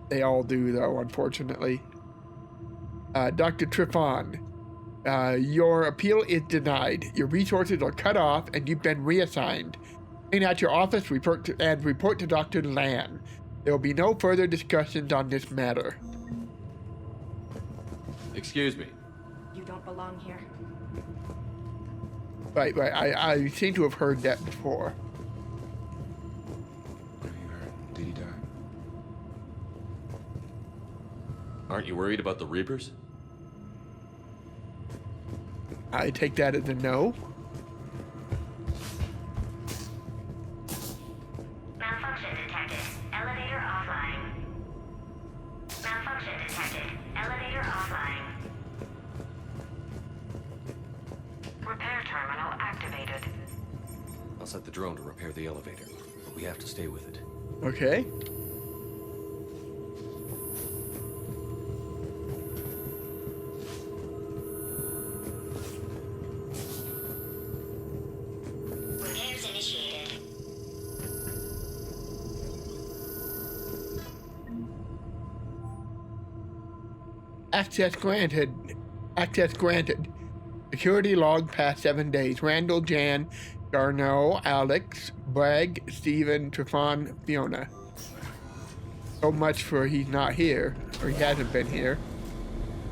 [SPEAKER 1] They all do, though, unfortunately. Dr. Trifon, your appeal is denied. Your resources are cut off, and you've been reassigned. Remain at your office report to Dr. Lan. There will be no further discussions on this matter.
[SPEAKER 5] Excuse me.
[SPEAKER 12] You don't belong here.
[SPEAKER 1] Right. I seem to have heard that before.
[SPEAKER 21] What have you heard? Did he die?
[SPEAKER 5] Aren't you worried about the Reapers?
[SPEAKER 1] I take that as a no.
[SPEAKER 3] Malfunction detected. Elevator offline. Malfunction detected. Elevator offline. Repair terminal activated.
[SPEAKER 5] I'll set the drone to repair the elevator, but we have to stay with it.
[SPEAKER 1] Okay.
[SPEAKER 3] Repairs initiated.
[SPEAKER 1] Access granted. Access granted. Security log past 7 days. Randall, Jan, Garneau, Alex, Bragg, Steven, Trifon, Fiona. So much for he's not here, or he hasn't been here.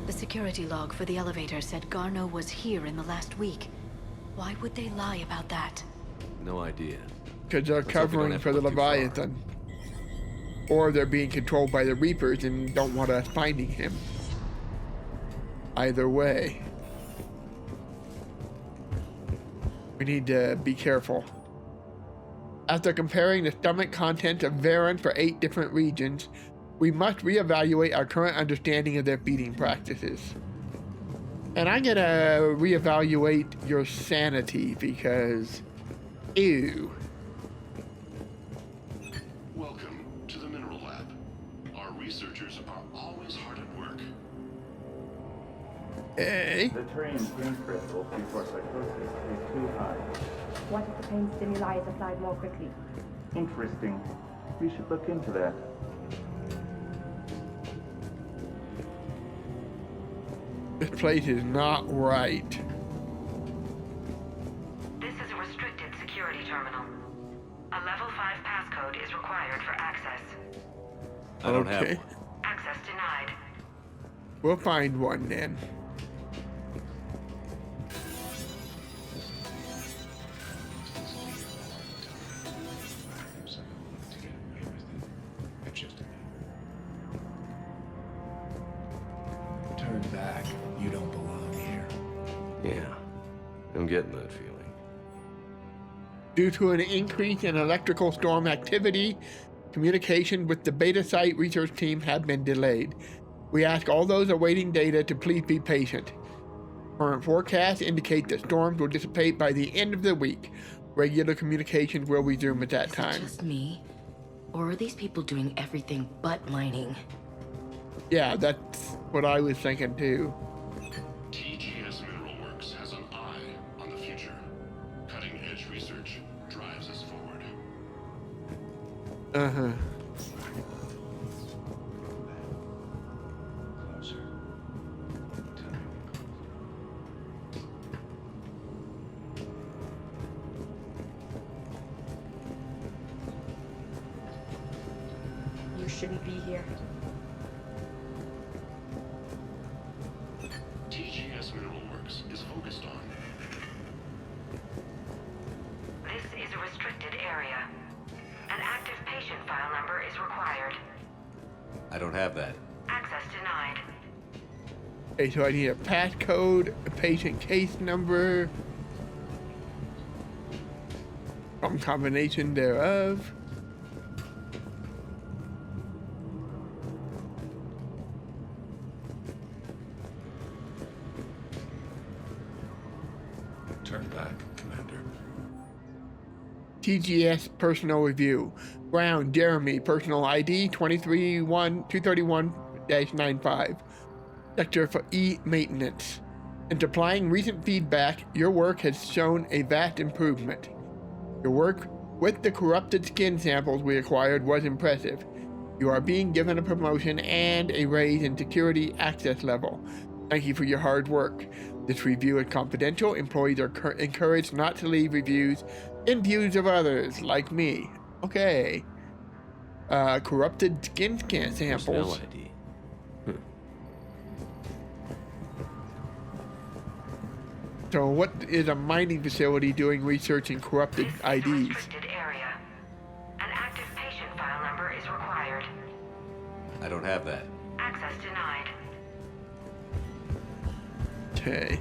[SPEAKER 20] The security log for the elevator said Garneau was here in the last week. Why would they lie about that?
[SPEAKER 5] No idea.
[SPEAKER 1] Because they're covering for the Leviathan. Or they're being controlled by the Reapers and don't want us finding him. Either way. We need to be careful. After comparing the stomach content of Varen for 8 different regions, we must reevaluate our current understanding of their feeding practices. And I'm gonna reevaluate your sanity because, ew.
[SPEAKER 17] Welcome to the Mineral Lab. Our researchers are always hard at work.
[SPEAKER 1] Hey.
[SPEAKER 21] The terrain's pain threshold before psychosis is too high.
[SPEAKER 22] What if the pain stimuli is applied more quickly?
[SPEAKER 21] Interesting. We should look into that.
[SPEAKER 1] This place is not right.
[SPEAKER 3] This is a restricted security terminal. A level 5 passcode is required for access.
[SPEAKER 5] I don't have
[SPEAKER 1] Okay.
[SPEAKER 5] one.
[SPEAKER 3] Access denied.
[SPEAKER 1] We'll find one then.
[SPEAKER 6] Turn back. You don't belong here.
[SPEAKER 5] Yeah, I'm getting that feeling.
[SPEAKER 1] Due to an increase in electrical storm activity, communication with the beta site research team have been delayed. We ask all those awaiting data to please be patient. Current forecasts indicate that storms will dissipate by the end of the week. Regular communications will resume at that time.
[SPEAKER 23] Just me? Or are these people doing everything but mining?
[SPEAKER 1] Yeah, that's what I was thinking too.
[SPEAKER 17] TGS Mineral Works has an eye on the future. Cutting-edge research drives us forward.
[SPEAKER 1] Uh-huh.
[SPEAKER 22] You shouldn't be here.
[SPEAKER 17] TGS Mineral Works is focused on.
[SPEAKER 3] This is a restricted area. An active patient file number is required.
[SPEAKER 5] I don't have that.
[SPEAKER 3] Access denied.
[SPEAKER 1] Okay, so I need a passcode, a patient case number, some combination thereof.
[SPEAKER 6] Turn back, Commander.
[SPEAKER 1] TGS personnel review. Brown, Jeremy, personal ID 231-95. Sector for E maintenance. In applying recent feedback, your work has shown a vast improvement. Your work with the corrupted skin samples we acquired was impressive. You are being given a promotion and a raise in security access level. Thank you for your hard work. This review is confidential. Employees are encouraged not to leave reviews in views of others, like me. Okay. Corrupted skin samples.
[SPEAKER 5] Personnel ID.
[SPEAKER 1] So what is a mining facility doing research in corrupted IDs?
[SPEAKER 3] Restricted area. An active patient file number is required.
[SPEAKER 5] I don't have that.
[SPEAKER 3] Access denied.
[SPEAKER 1] Okay.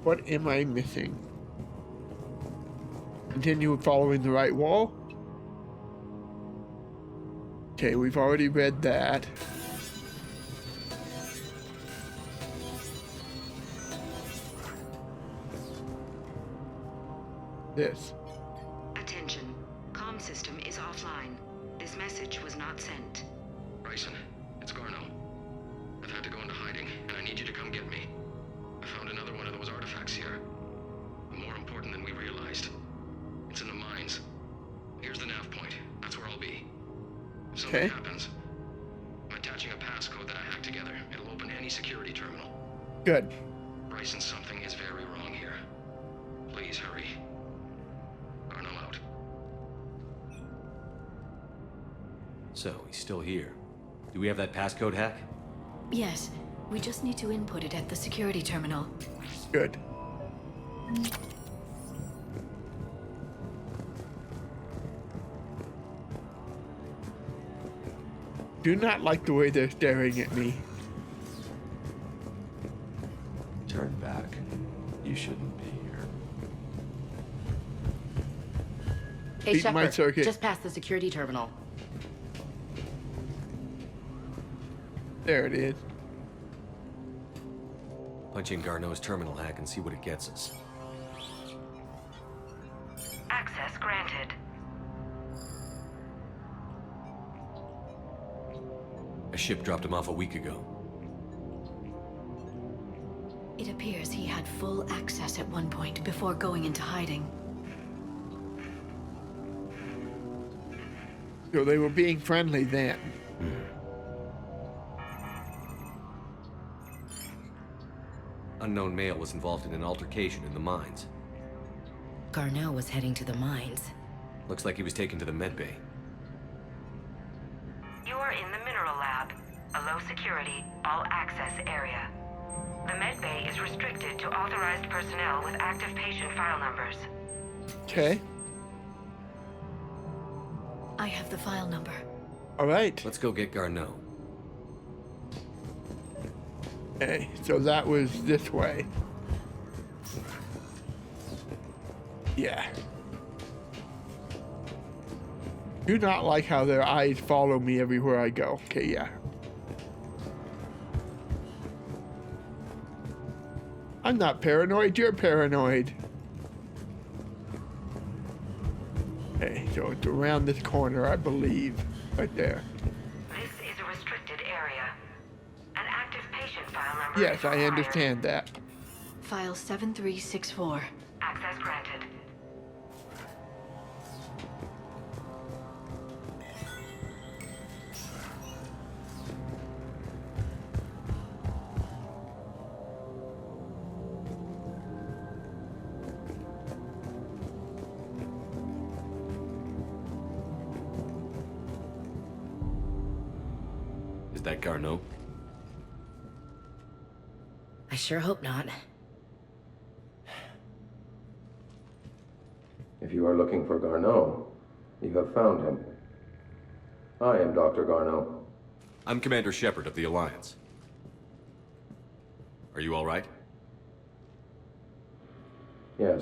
[SPEAKER 1] What am I missing? Continue following the right wall. Okay, we've already read that. This.
[SPEAKER 18] Attention. Comm system is offline. This message was not sent. Bryson, it's Garneau. I've had to go into hiding, and I need you to come get me. I found another one of those artifacts here. More important than we realized. It's in the mines. Here's the nav point. That's where I'll be. If something happens, I'm attaching a passcode that I hacked together. It'll open any security terminal.
[SPEAKER 1] Good.
[SPEAKER 18] Bryson, something is very wrong here. Please hurry. Garneau out.
[SPEAKER 5] So, he's still here. Do we have that passcode hack?
[SPEAKER 20] Yes, we just need to input it at the security terminal.
[SPEAKER 1] Good. Do not like the way they're staring at me.
[SPEAKER 5] Turn back. You shouldn't be here.
[SPEAKER 23] Hey,
[SPEAKER 1] Beat my
[SPEAKER 23] Shepard,
[SPEAKER 1] circuit.
[SPEAKER 23] just past the security terminal.
[SPEAKER 1] There it is.
[SPEAKER 5] Punch in Garneau's terminal hack and see what it gets us.
[SPEAKER 3] Access granted.
[SPEAKER 5] A ship dropped him off a week ago.
[SPEAKER 20] It appears he had full access at one point before going into hiding.
[SPEAKER 1] So they were being friendly then.
[SPEAKER 5] Unknown male was involved in an altercation in the mines.
[SPEAKER 23] Garneau was heading to the mines.
[SPEAKER 5] Looks like he was taken to the medbay.
[SPEAKER 3] You are in the mineral lab, a low security, all access area. The medbay is restricted to authorized personnel with active patient file numbers.
[SPEAKER 1] Okay.
[SPEAKER 20] I have the file number.
[SPEAKER 1] All right.
[SPEAKER 5] Let's go get Garneau.
[SPEAKER 1] Okay, so that was this way. Yeah. Do not like how their eyes follow me everywhere I go. Okay, yeah. I'm not paranoid, you're paranoid. Okay, so it's around this corner, I believe. Right there.
[SPEAKER 3] This is a restricted area. An active patient file number.
[SPEAKER 1] Yes,
[SPEAKER 3] is
[SPEAKER 1] I
[SPEAKER 3] required.
[SPEAKER 1] understand that.
[SPEAKER 20] File 7364.
[SPEAKER 3] Access granted.
[SPEAKER 5] Is that Garneau?
[SPEAKER 23] I sure hope not.
[SPEAKER 4] If you are looking for Garneau, you have found him. I am Dr. Garneau.
[SPEAKER 5] I'm Commander Shepard of the Alliance. Are you all right?
[SPEAKER 4] Yes.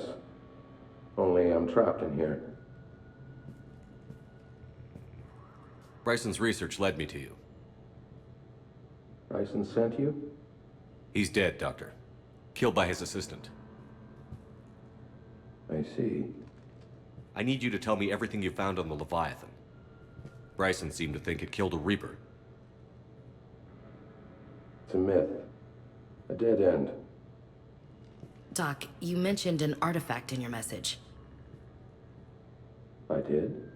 [SPEAKER 4] Only I'm trapped in here.
[SPEAKER 5] Bryson's research led me to you.
[SPEAKER 4] Bryson sent you?
[SPEAKER 5] He's dead, Doctor. Killed by his assistant.
[SPEAKER 4] I see.
[SPEAKER 5] I need you to tell me everything you found on the Leviathan. Bryson seemed to think it killed a Reaper.
[SPEAKER 4] It's a myth. A dead end.
[SPEAKER 23] Doc, you mentioned an artifact in your message.
[SPEAKER 4] I did?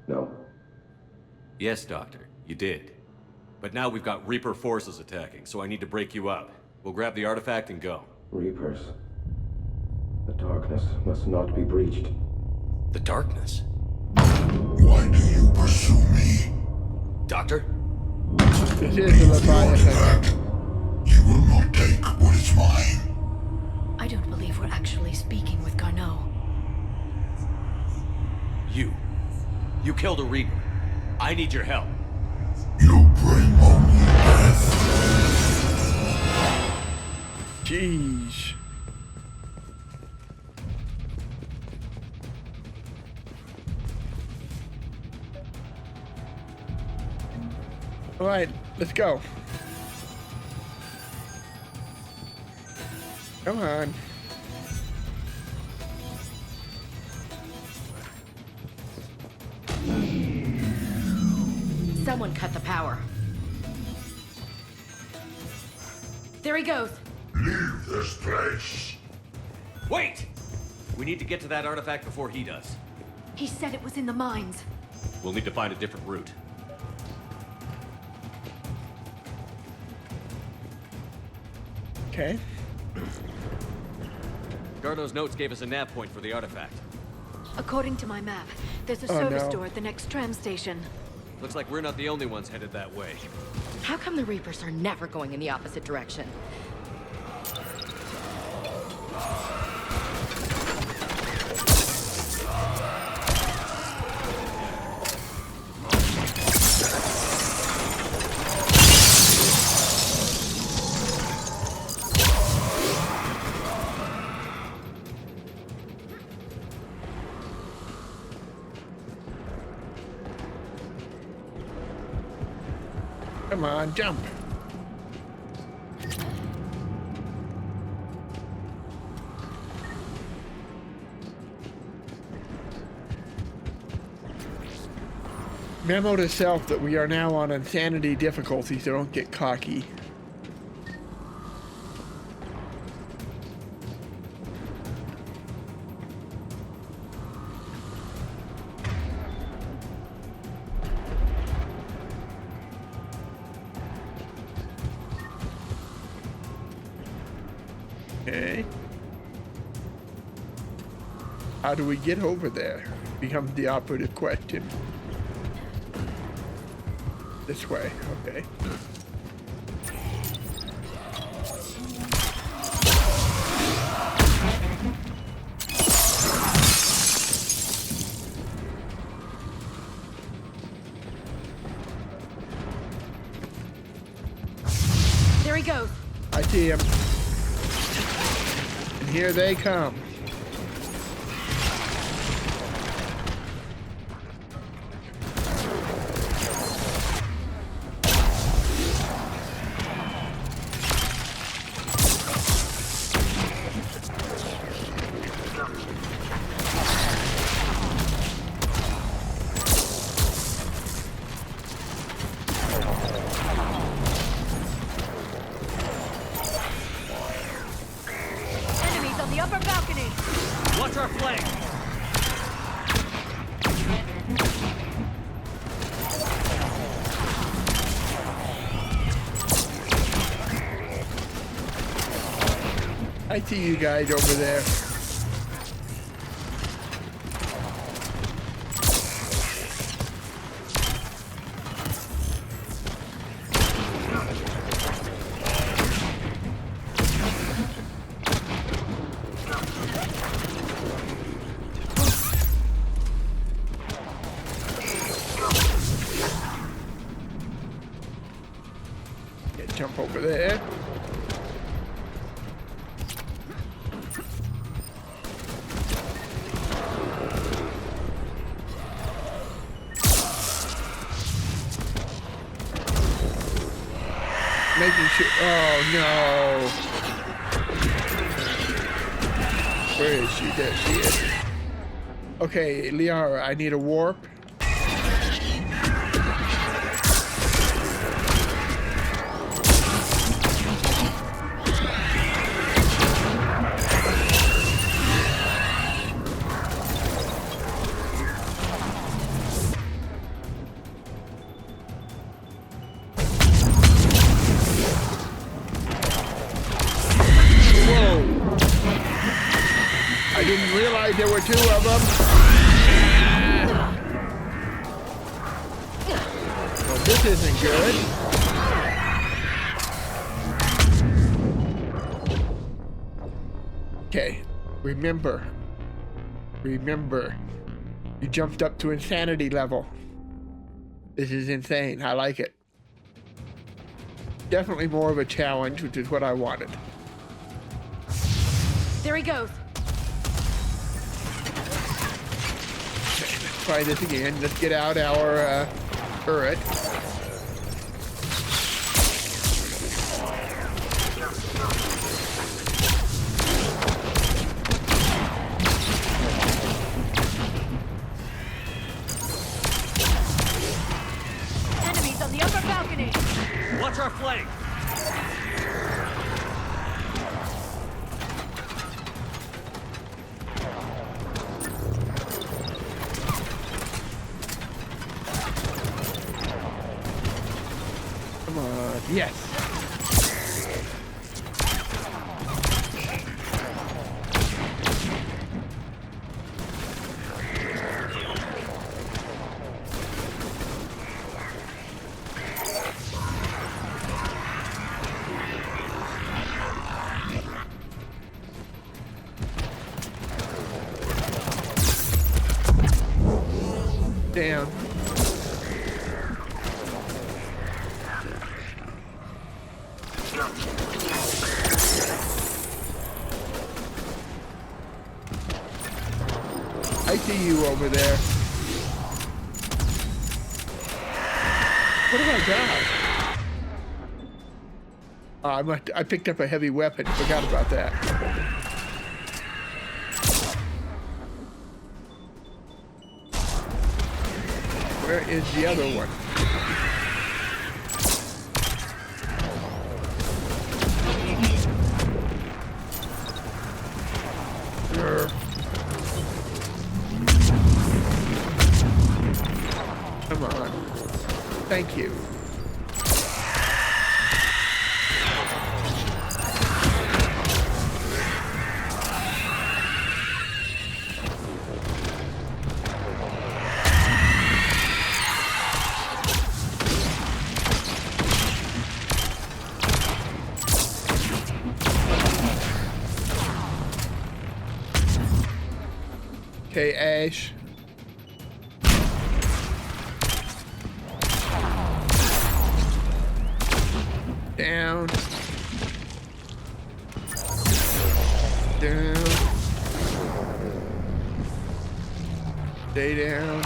[SPEAKER 4] No.
[SPEAKER 5] Yes, Doctor, you did. But now we've got Reaper forces attacking, so I need to break you up. We'll grab the artifact and go.
[SPEAKER 4] Reapers. The darkness must not be breached.
[SPEAKER 5] The darkness?
[SPEAKER 15] Why do you pursue me?
[SPEAKER 5] Doctor?
[SPEAKER 1] This is the Leviathan.
[SPEAKER 15] You will not take what is mine.
[SPEAKER 20] I don't believe we're actually speaking with Garneau.
[SPEAKER 5] You killed a Reaper. I need your help.
[SPEAKER 15] You bring only death.
[SPEAKER 1] Jeez. All right, let's go. Come on.
[SPEAKER 23] Someone cut the power. There he goes.
[SPEAKER 15] Leave this place.
[SPEAKER 5] Wait! We need to get to that artifact before he does.
[SPEAKER 20] He said it was in the mines.
[SPEAKER 5] We'll need to find a different route.
[SPEAKER 1] Okay.
[SPEAKER 5] Garneau's notes gave us a nav point for the artifact.
[SPEAKER 20] According to my map, there's a
[SPEAKER 1] Oh,
[SPEAKER 20] service
[SPEAKER 1] no.
[SPEAKER 20] door at the next tram station.
[SPEAKER 5] Looks like we're not the only ones headed that way.
[SPEAKER 23] How come the Reapers are never going in the opposite direction?
[SPEAKER 1] Come on, jump. Memo to self that we are now on insanity difficulty, so don't get cocky. Okay. How do we get over there? Becomes the operative question. This way, okay.
[SPEAKER 23] There he goes.
[SPEAKER 1] I see him. And here they come. I see you guys over there. Yeah, jump over there. Making sure. Oh no! Where is she? There she is. Okay, Liara, I need a warp. There were two of them. Well, this isn't good. Okay, remember. You jumped up to insanity level. This is insane. I like it. Definitely more of a challenge, which is what I wanted.
[SPEAKER 23] There he goes.
[SPEAKER 1] Try this again. Let's get out our turret.
[SPEAKER 23] Enemies on the upper balcony.
[SPEAKER 5] Watch our flank.
[SPEAKER 1] Yes. Down. I see you over there. What have I got? I picked up a heavy weapon. Forgot about that. Where is the other one? Come on. Thank you. Okay, Ash. Down. Down. Stay down.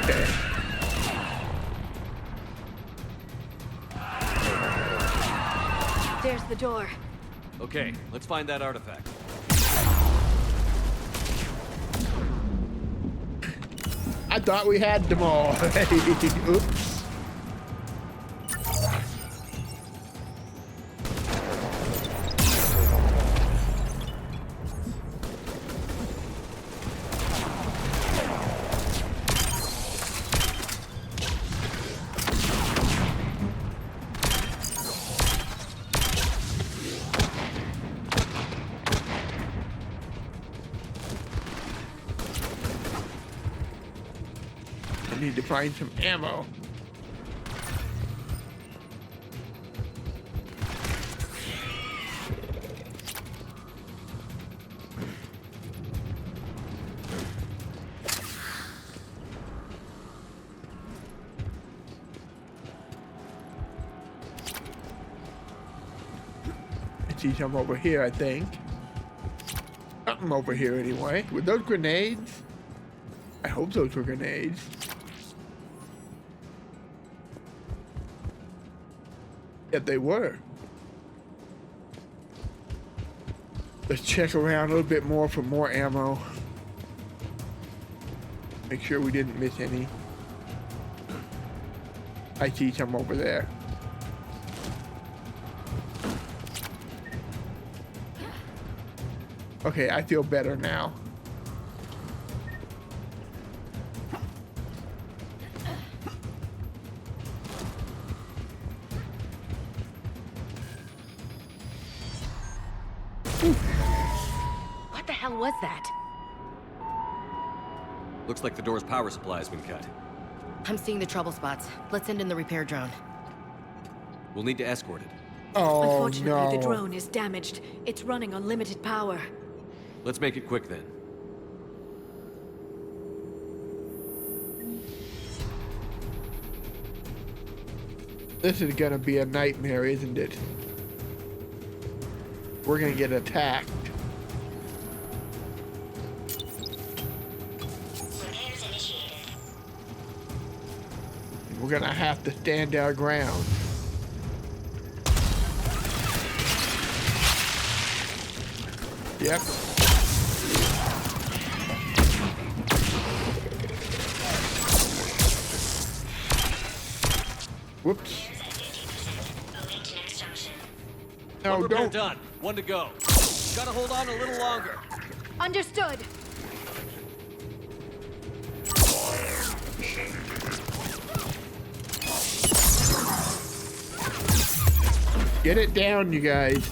[SPEAKER 1] Okay.
[SPEAKER 20] There's the door.
[SPEAKER 5] Okay, let's find that artifact.
[SPEAKER 1] I thought we had them all. Oops. I need to find some ammo. I see some over here, I think. Something over here anyway. Were those grenades? I hope those were grenades. Yeah, they were. Let's check around a little bit more for more ammo. Make sure we didn't miss any. I see some over there. Okay, I feel better now.
[SPEAKER 23] What the hell was that?
[SPEAKER 5] Looks like the door's power supply has been cut.
[SPEAKER 23] I'm seeing the trouble spots. Let's send in the repair drone.
[SPEAKER 5] We'll need to escort it.
[SPEAKER 1] Oh,
[SPEAKER 14] Unfortunately, the drone is damaged. It's running on limited power.
[SPEAKER 5] Let's make it quick then.
[SPEAKER 1] This is gonna be a nightmare, isn't it? We're gonna get attacked.
[SPEAKER 8] Repairs initiated.
[SPEAKER 1] We're gonna have to stand our ground. Yep. Whoops. No,
[SPEAKER 5] One repair
[SPEAKER 1] don't.
[SPEAKER 5] done. One to go. Gotta hold on a little longer.
[SPEAKER 14] Understood.
[SPEAKER 1] Get it down, you guys.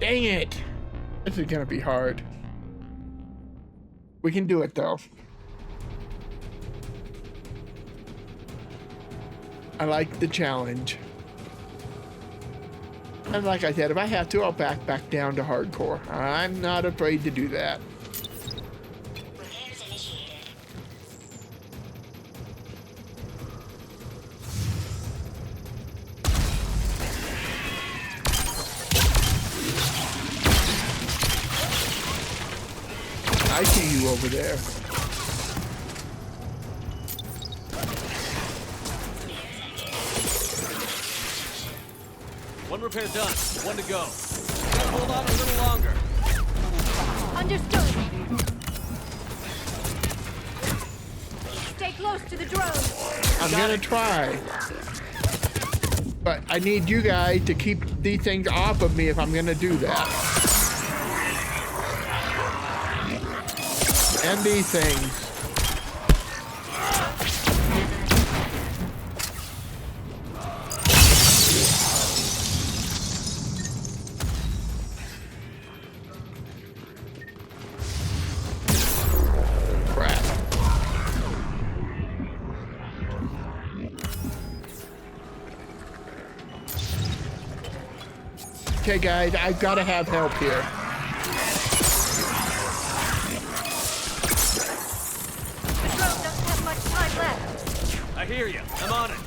[SPEAKER 1] Dang it. This is gonna be hard. We can do it though. I like the challenge. And like I said, if I have to, I'll back down to hardcore. I'm not afraid to do that. I see you over there.
[SPEAKER 5] One repair done. One to go. Gotta hold on a little longer.
[SPEAKER 9] Understood. Stay close to the drone.
[SPEAKER 1] I'm gonna try. But I need you guys to keep these things off of me if I'm gonna do that. And these things. Crap. Okay, guys, I've got to have help here.
[SPEAKER 5] I hear you. I'm on it.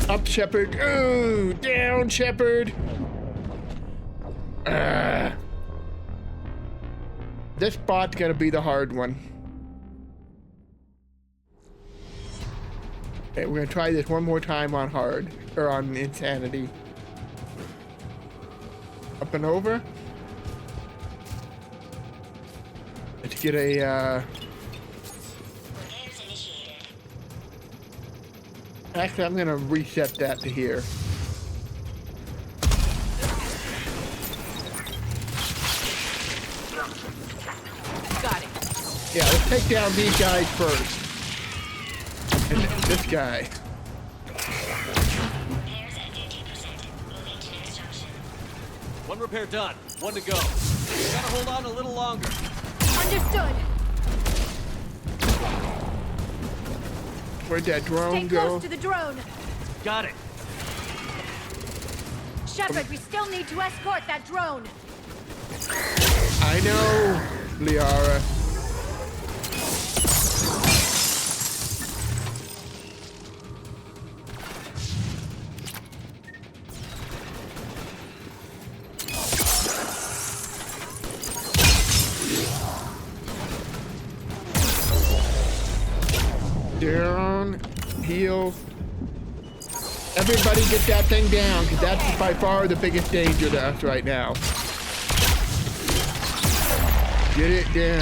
[SPEAKER 1] Up, Shepard. Ooh, down, Shepard. This spot's gonna be the hard one. Okay, we're gonna try this one more time on hard, or on insanity. Up and over. Let's get a, Actually, I'm gonna reset that to here.
[SPEAKER 9] Got it.
[SPEAKER 1] Yeah, let's take down these guys first. And this guy.
[SPEAKER 5] One repair done. One to go. Gotta hold on a little longer.
[SPEAKER 9] Understood.
[SPEAKER 1] Where'd that drone
[SPEAKER 9] Stay
[SPEAKER 1] go?
[SPEAKER 9] close to the drone.
[SPEAKER 5] Got it.
[SPEAKER 9] Shepard, we still need to escort that drone.
[SPEAKER 1] I know, Liara. Down, heal. Everybody get that thing down, because that's by far the biggest danger to us right now. Get it down.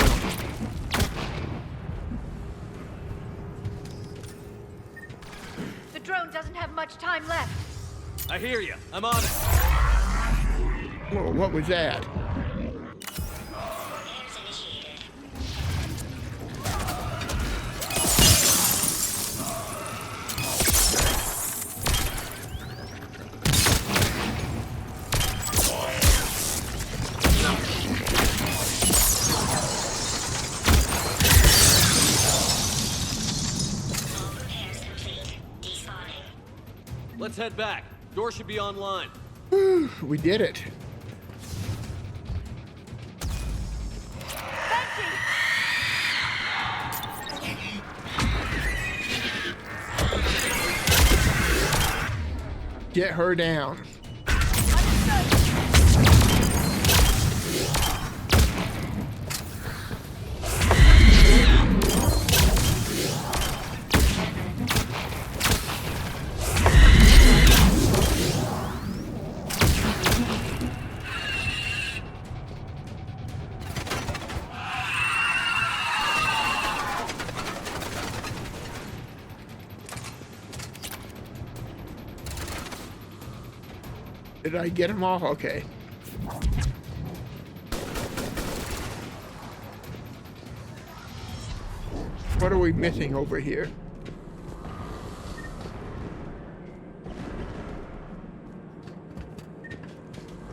[SPEAKER 9] The drone doesn't have much time left.
[SPEAKER 5] I hear you. I'm on it.
[SPEAKER 1] Whoa, what was that?
[SPEAKER 5] Let's head back. Door should be online.
[SPEAKER 1] Whew, we did it. Get her down. Did I get them all? Okay. What are we missing over here?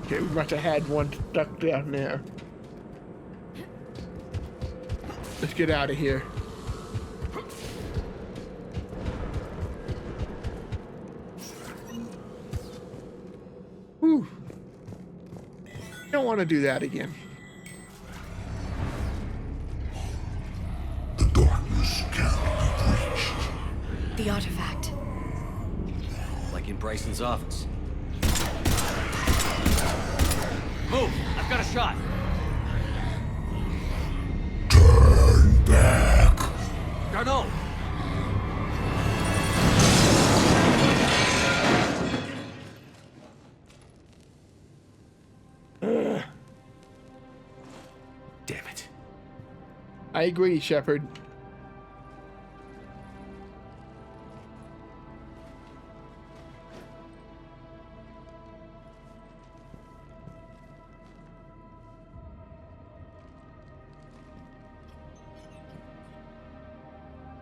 [SPEAKER 1] Okay, we must have had one stuck down there. Let's get out of here. Whew. Don't want to do that again.
[SPEAKER 15] The darkness can't be breached.
[SPEAKER 23] The artifact.
[SPEAKER 5] Like in Bryson's office. Move! I've got a shot!
[SPEAKER 15] Turn back!
[SPEAKER 5] Garneau! Damn it.
[SPEAKER 1] I agree, Shepard.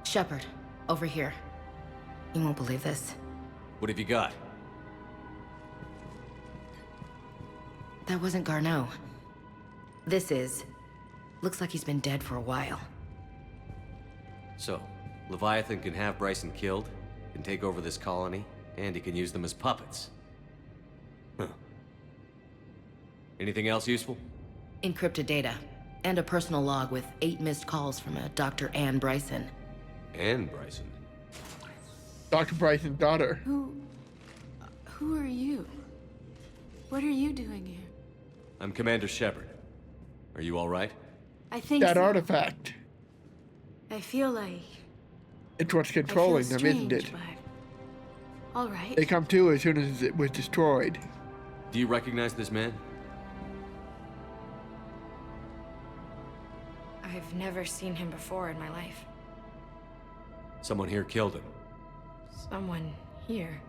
[SPEAKER 23] Shepard, over here. You won't believe this.
[SPEAKER 5] What have you got?
[SPEAKER 23] That wasn't Garneau. This is. Looks like he's been dead for a while.
[SPEAKER 5] So, Leviathan can have Bryson killed, can take over this colony, and he can use them as puppets. Huh. Anything else useful?
[SPEAKER 23] Encrypted data, and a personal log with 8 missed calls from a Dr. Ann Bryson.
[SPEAKER 5] Ann Bryson?
[SPEAKER 1] Dr. Bryson's daughter.
[SPEAKER 12] Who are you? What are you doing here?
[SPEAKER 5] I'm Commander Shepard. Are you all right?
[SPEAKER 12] I think
[SPEAKER 1] That
[SPEAKER 12] so.
[SPEAKER 1] artifact.
[SPEAKER 12] I feel like...
[SPEAKER 1] It's what's controlling them, isn't it?
[SPEAKER 12] All right.
[SPEAKER 1] They come to as soon as it was destroyed.
[SPEAKER 5] Do you recognize this man?
[SPEAKER 10] I've never seen him before in my life.
[SPEAKER 5] Someone here killed him.
[SPEAKER 10] Someone here?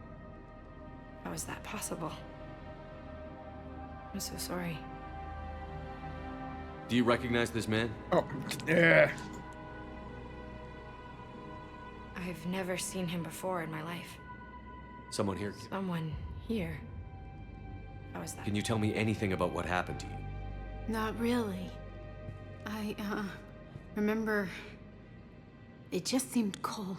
[SPEAKER 10] How is that possible? I'm so sorry.
[SPEAKER 5] Do you recognize this man?
[SPEAKER 1] Oh, yeah.
[SPEAKER 10] I've never seen him before in my life.
[SPEAKER 5] Someone here?
[SPEAKER 10] Someone here? How is that?
[SPEAKER 5] Can you tell me anything about what happened to you?
[SPEAKER 12] Not really. I, remember... It just seemed cold.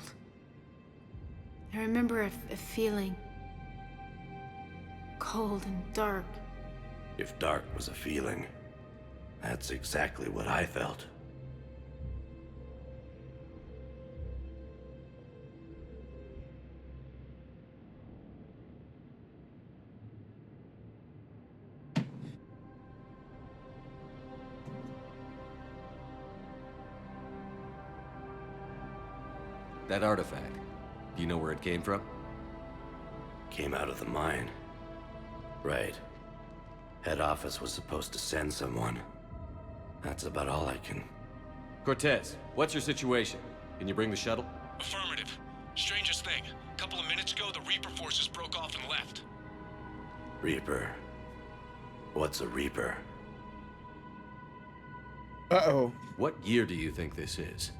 [SPEAKER 12] I remember a feeling... cold and dark.
[SPEAKER 13] If dark was a feeling, that's exactly what I felt.
[SPEAKER 5] That artifact, do you know where it came from?
[SPEAKER 13] Came out of the mine. Right. Head office was supposed to send someone. That's about all I can...
[SPEAKER 5] Cortez, what's your situation? Can you bring the shuttle?
[SPEAKER 16] Affirmative. Strangest thing. A couple of minutes ago, the Reaper forces broke off and left.
[SPEAKER 13] Reaper. What's a Reaper?
[SPEAKER 1] Uh-oh.
[SPEAKER 5] What year do you think this is?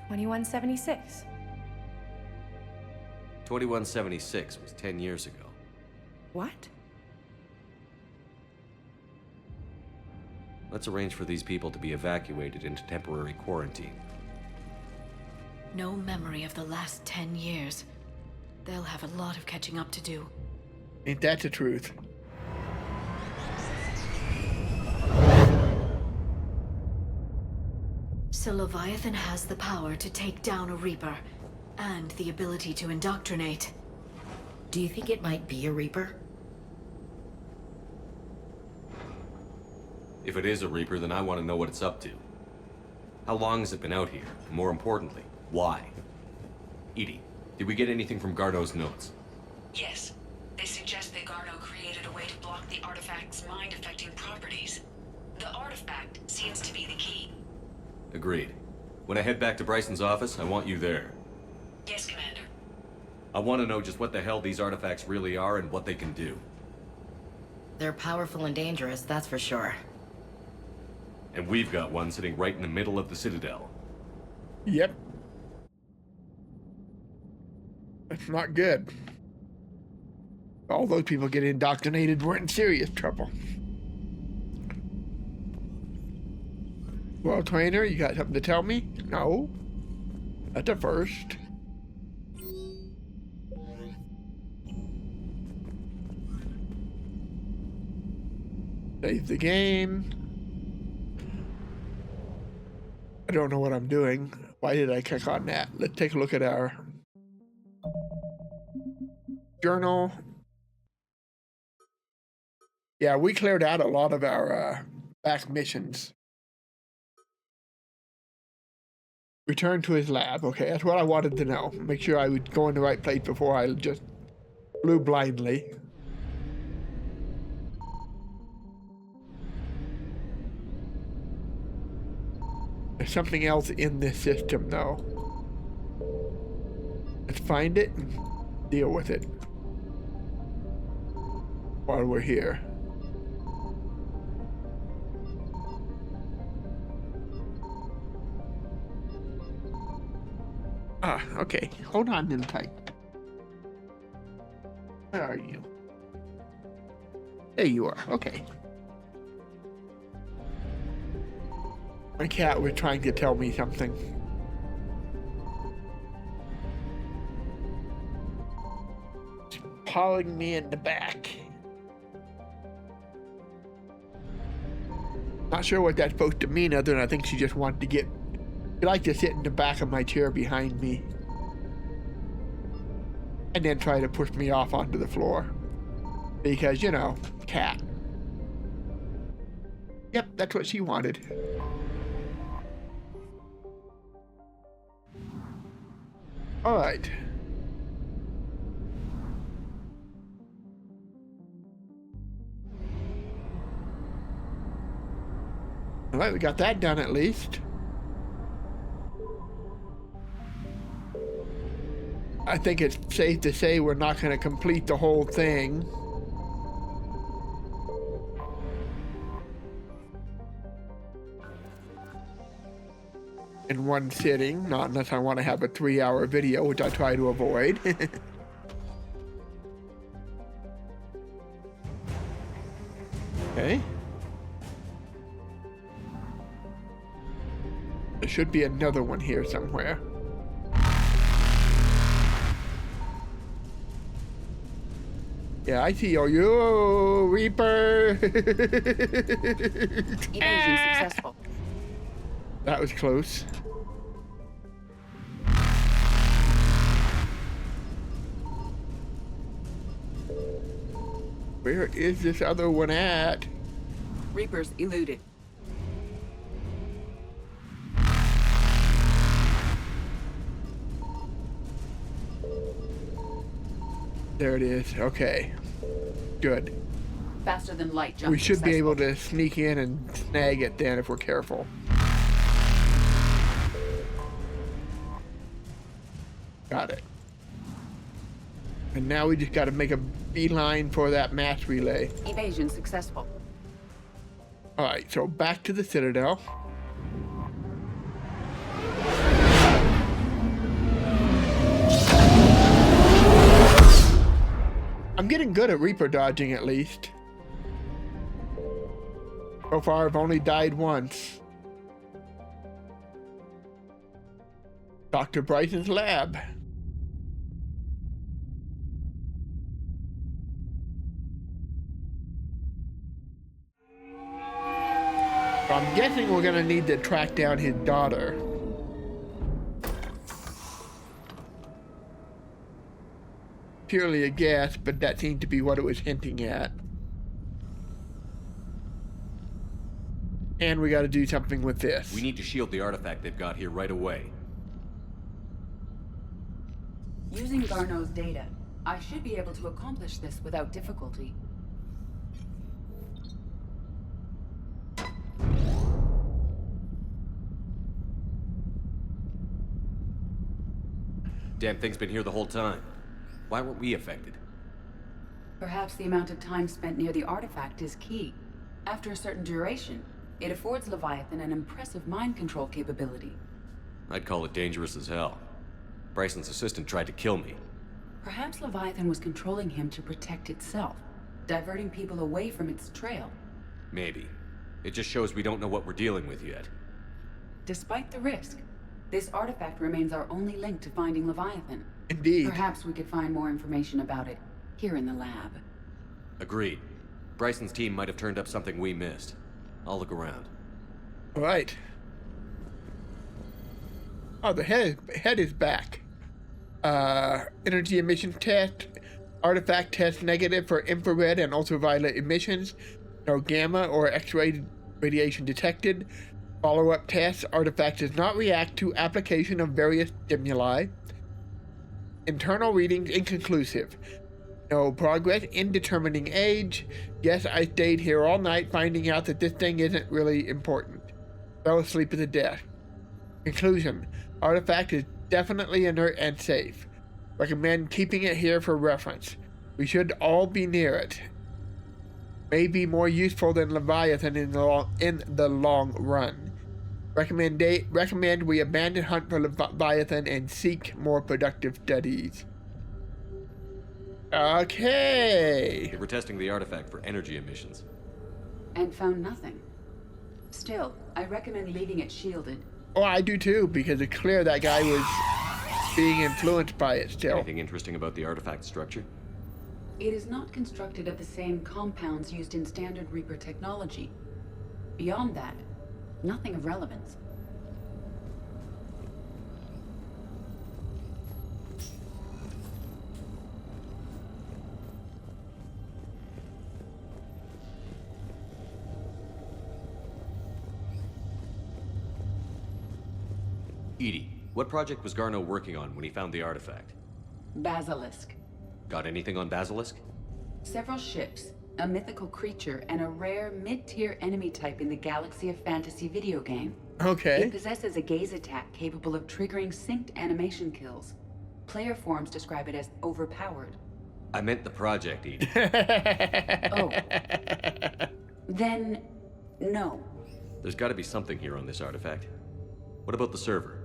[SPEAKER 10] 2176.
[SPEAKER 5] 2176 was 10 years ago.
[SPEAKER 10] What?
[SPEAKER 5] Let's arrange for these people to be evacuated into temporary quarantine.
[SPEAKER 20] No memory of the last 10 years. They'll have a lot of catching up to do.
[SPEAKER 1] Ain't that the truth?
[SPEAKER 20] So Leviathan has the power to take down a Reaper, and the ability to indoctrinate.
[SPEAKER 23] Do you think it might be a Reaper?
[SPEAKER 5] If it is a Reaper, then I want to know what it's up to. How long has it been out here? And more importantly, why? EDI, did we get anything from Garneau's notes?
[SPEAKER 23] Yes. They suggest that Garneau created a way to block the artifact's mind-affecting properties. The artifact seems to be the key.
[SPEAKER 5] Agreed. When I head back to Bryson's office, I want you there.
[SPEAKER 23] Yes, Commander.
[SPEAKER 5] I want to know just what the hell these artifacts really are and what they can do.
[SPEAKER 23] They're powerful and dangerous, that's for sure.
[SPEAKER 5] And we've got one sitting right in the middle of the Citadel.
[SPEAKER 1] Yep. That's not good. All those people getting indoctrinated were in serious trouble. Well, trainer, you got something to tell me? No. That's a first. Save the game. I don't know what I'm doing. Why did I click on that? Let's take a look at our journal. Yeah, we cleared out a lot of our back missions. Return to his lab. Okay, that's what I wanted to know. Make sure I would go in the right place before I just flew blindly. There's something else in this system, though. Let's find it and deal with it while we're here. Ah, okay. Hold on in tight. Where are you? There you are. Okay. My cat was trying to tell me something. It's pawing me in the back. Not sure what that's supposed to mean other than I think she just wanted to get... She liked to sit in the back of my chair behind me. And then try to push me off onto the floor. Because, you know, cat. Yep, that's what she wanted. Alright. Alright, we got that done at least. I think it's safe to say we're not going to complete the whole thing. In one sitting, not unless I want to have a 3-hour video, which I try to avoid. Okay. There should be another one here somewhere. Yeah, I see you, Reaper.
[SPEAKER 7] Evasion successful.
[SPEAKER 1] That was close. Where is this other one at?
[SPEAKER 7] Reapers eluded.
[SPEAKER 1] There it is. Okay. Good.
[SPEAKER 7] Faster than light jump.
[SPEAKER 1] We should be able to sneak in and snag it then if we're careful. Got it. And now we just got to make a beeline for that mass relay.
[SPEAKER 7] Evasion successful.
[SPEAKER 1] Alright, so back to the Citadel. I'm getting good at Reaper dodging at least. So far I've only died once. Dr. Bryson's lab. So I'm guessing we're gonna need to track down his daughter. Purely a guess, but that seemed to be what it was hinting at. And we gotta do something with this.
[SPEAKER 5] We need to shield the artifact they've got here right away.
[SPEAKER 7] Using Garneau's data, I should be able to accomplish this without difficulty.
[SPEAKER 5] Damn thing's been here the whole time. Why weren't we affected?
[SPEAKER 7] Perhaps the amount of time spent near the artifact is key. After a certain duration, it affords Leviathan an impressive mind control capability.
[SPEAKER 5] I'd call it dangerous as hell. Bryson's assistant tried to kill me.
[SPEAKER 7] Perhaps Leviathan was controlling him to protect itself, diverting people away from its trail.
[SPEAKER 5] Maybe. It just shows we don't know what we're dealing with yet.
[SPEAKER 7] Despite the risk, this artifact remains our only link to finding Leviathan.
[SPEAKER 1] Indeed.
[SPEAKER 7] Perhaps we could find more information about it here in the lab.
[SPEAKER 5] Agreed. Bryson's team might have turned up something we missed. I'll look around.
[SPEAKER 1] All right. Oh, the head is back. Energy emission test. Artifact test negative for infrared and ultraviolet emissions. No gamma or X-ray radiation detected. Follow-up tests. Artifact does not react to application of various stimuli. Internal readings inconclusive. No progress in determining age. Yes, I stayed here all night finding out that this thing isn't really important. Fell asleep at the desk. Conclusion. Artifact is definitely inert and safe. Recommend keeping it here for reference. We should all be near it. May be more useful than Leviathan in the long run. Recommend we abandon hunt for Leviathan and seek more productive studies. Okay.
[SPEAKER 5] They were testing the artifact for energy emissions.
[SPEAKER 7] And found nothing. Still, I recommend leaving it shielded.
[SPEAKER 1] Oh, I do too, because it's clear that guy was being influenced by it still.
[SPEAKER 5] Anything interesting about the artifact structure?
[SPEAKER 7] It is not constructed of the same compounds used in standard Reaper technology. Beyond that, nothing of relevance.
[SPEAKER 5] EDI, what project was Garneau working on when he found the artifact?
[SPEAKER 7] Basilisk.
[SPEAKER 5] Got anything on Basilisk?
[SPEAKER 7] Several ships, a mythical creature, and a rare mid-tier enemy type in the Galaxy of Fantasy video game.
[SPEAKER 1] Okay.
[SPEAKER 7] It possesses a gaze attack capable of triggering synced animation kills. Player forums describe it as overpowered.
[SPEAKER 5] I meant the project, EDI.
[SPEAKER 7] Oh. Then, no.
[SPEAKER 5] There's got to be something here on this artifact. What about the server?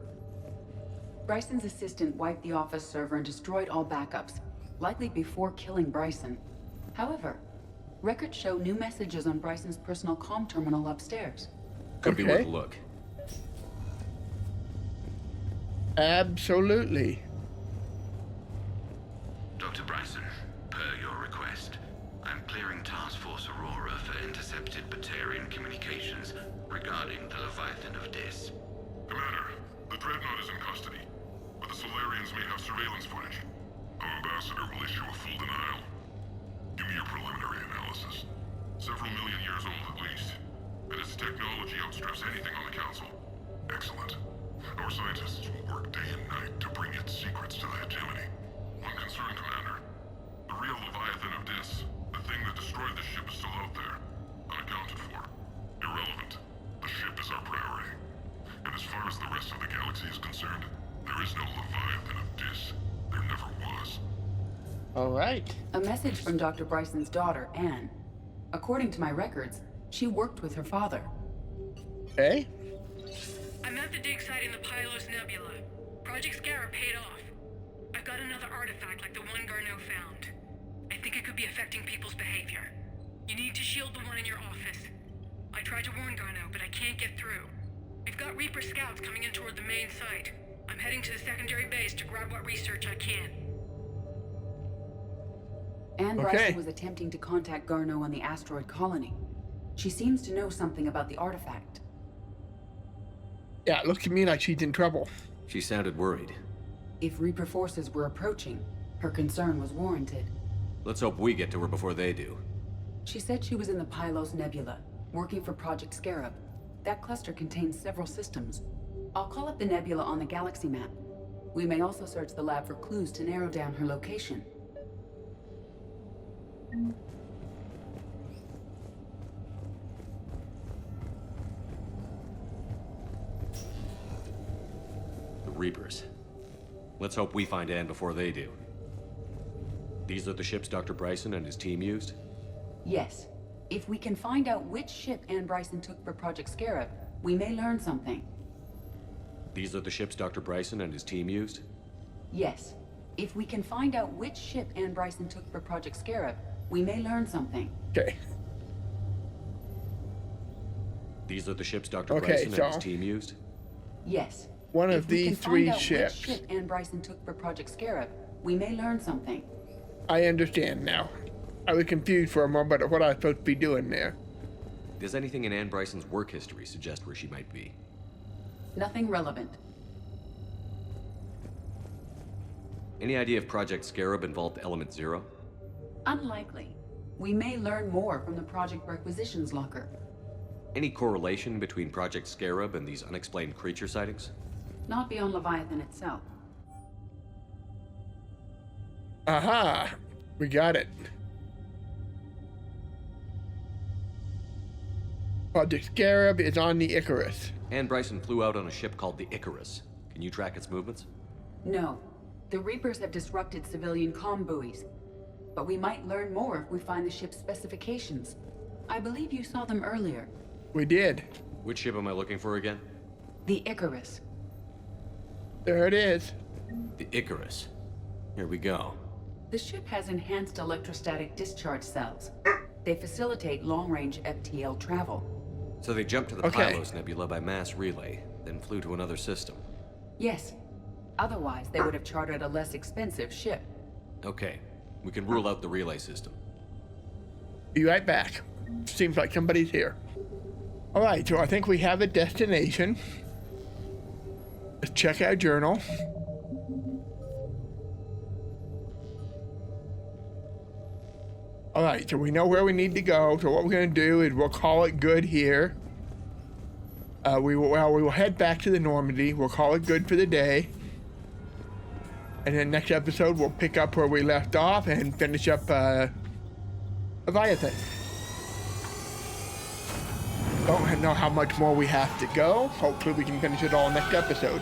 [SPEAKER 7] Bryson's assistant wiped the office server and destroyed all backups, likely before killing Bryson. However, records show new messages on Bryson's personal comm terminal upstairs.
[SPEAKER 5] Could be worth a look.
[SPEAKER 1] Absolutely.
[SPEAKER 18] Dr. Bryson, per your request, I'm clearing Task Force Aurora for intercepted Batarian communications regarding the Leviathan of Dis.
[SPEAKER 15] Commander, the Dreadnought is in custody, but the Solarians may have surveillance footage. Our ambassador will issue a full denial. Give me your preliminary analysis. Several million years old at least, and its technology outstrips anything on the Council. Excellent. Our scientists will work day and night to bring its secrets to the hegemony. One concern, Commander. The real Leviathan of Dis, the thing that destroyed the ship, is still out there. Unaccounted for. Irrelevant. The ship is our priority. And as far as the rest of the galaxy is concerned, there is no Leviathan of Dis. There never was.
[SPEAKER 1] All right.
[SPEAKER 7] A message from Dr. Bryson's daughter, Anne. According to my records, she worked with her father.
[SPEAKER 1] Okay.
[SPEAKER 2] I'm at the dig site in the Pylos Nebula. Project Scarab paid off. I've got another artifact like the one Garneau found. I think it could be affecting people's behavior. You need to shield the one in your office. I tried to warn Garneau, but I can't get through. We've got Reaper scouts coming in toward the main site. I'm heading to the secondary base to grab what research I can.
[SPEAKER 7] Anne Bryson was attempting to contact Garneau on the asteroid colony. She seems to know something about the artifact.
[SPEAKER 1] Yeah, it looks to me like she's in trouble.
[SPEAKER 5] She sounded worried.
[SPEAKER 7] If Reaper forces were approaching, her concern was warranted.
[SPEAKER 5] Let's hope we get to her before they do.
[SPEAKER 7] She said she was in the Pylos Nebula, working for Project Scarab. That cluster contains several systems. I'll call up the nebula on the galaxy map. We may also search the lab for clues to narrow down her location.
[SPEAKER 5] The Reapers. Let's hope we find Anne before they do. These are the ships Dr. Bryson and his team used?
[SPEAKER 7] Yes. If we can find out which ship Anne Bryson took for Project Scarab, we may learn something.
[SPEAKER 5] These are the ships Dr. Bryson and his team used?
[SPEAKER 7] Yes. If we can find out which ship Ann Bryson took for Project Scarab, we may learn something.
[SPEAKER 1] Okay.
[SPEAKER 5] These are the ships Dr. Bryson and his team used?
[SPEAKER 7] Yes.
[SPEAKER 1] One of these three ships.
[SPEAKER 7] Which ship Ann Bryson took for Project Scarab, we may learn something.
[SPEAKER 1] I understand now. I was confused for a moment about what I was supposed to be doing there.
[SPEAKER 5] Does anything in Ann Bryson's work history suggest where she might be?
[SPEAKER 7] Nothing relevant.
[SPEAKER 5] Any idea if Project Scarab involved Element Zero?
[SPEAKER 7] Unlikely. We may learn more from the Project Requisitions Locker.
[SPEAKER 5] Any correlation between Project Scarab and these unexplained creature sightings?
[SPEAKER 7] Not beyond Leviathan itself.
[SPEAKER 1] Aha! We got it. Project Scarab is on the Icarus.
[SPEAKER 5] Ann Bryson flew out on a ship called the Icarus. Can you track its movements?
[SPEAKER 7] No. The Reapers have disrupted civilian comm buoys. But we might learn more if we find the ship's specifications. I believe you saw them earlier.
[SPEAKER 1] We did.
[SPEAKER 5] Which ship am I looking for again?
[SPEAKER 7] The Icarus.
[SPEAKER 1] There it is.
[SPEAKER 5] The Icarus. Here we go.
[SPEAKER 7] The ship has enhanced electrostatic discharge cells. They facilitate long-range FTL travel.
[SPEAKER 5] So they jumped to the Pylos Nebula by mass relay, then flew to another system.
[SPEAKER 7] Yes. Otherwise, they would have chartered a less expensive ship.
[SPEAKER 5] Okay. We can rule out the relay system.
[SPEAKER 1] Be right back. Seems like somebody's here. Alright, so I think we have a destination. Let's check our journal. Alright, so we know where we need to go. So what we're going to do is we'll call it good here. We will head back to the Normandy. We'll call it good for the day. And then next episode, we'll pick up where we left off and finish up Leviathan. Don't know how much more we have to go. Hopefully we can finish it all next episode.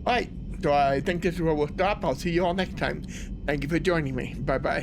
[SPEAKER 1] Alright, so I think this is where we'll stop. I'll see you all next time. Thank you for joining me. Bye-bye.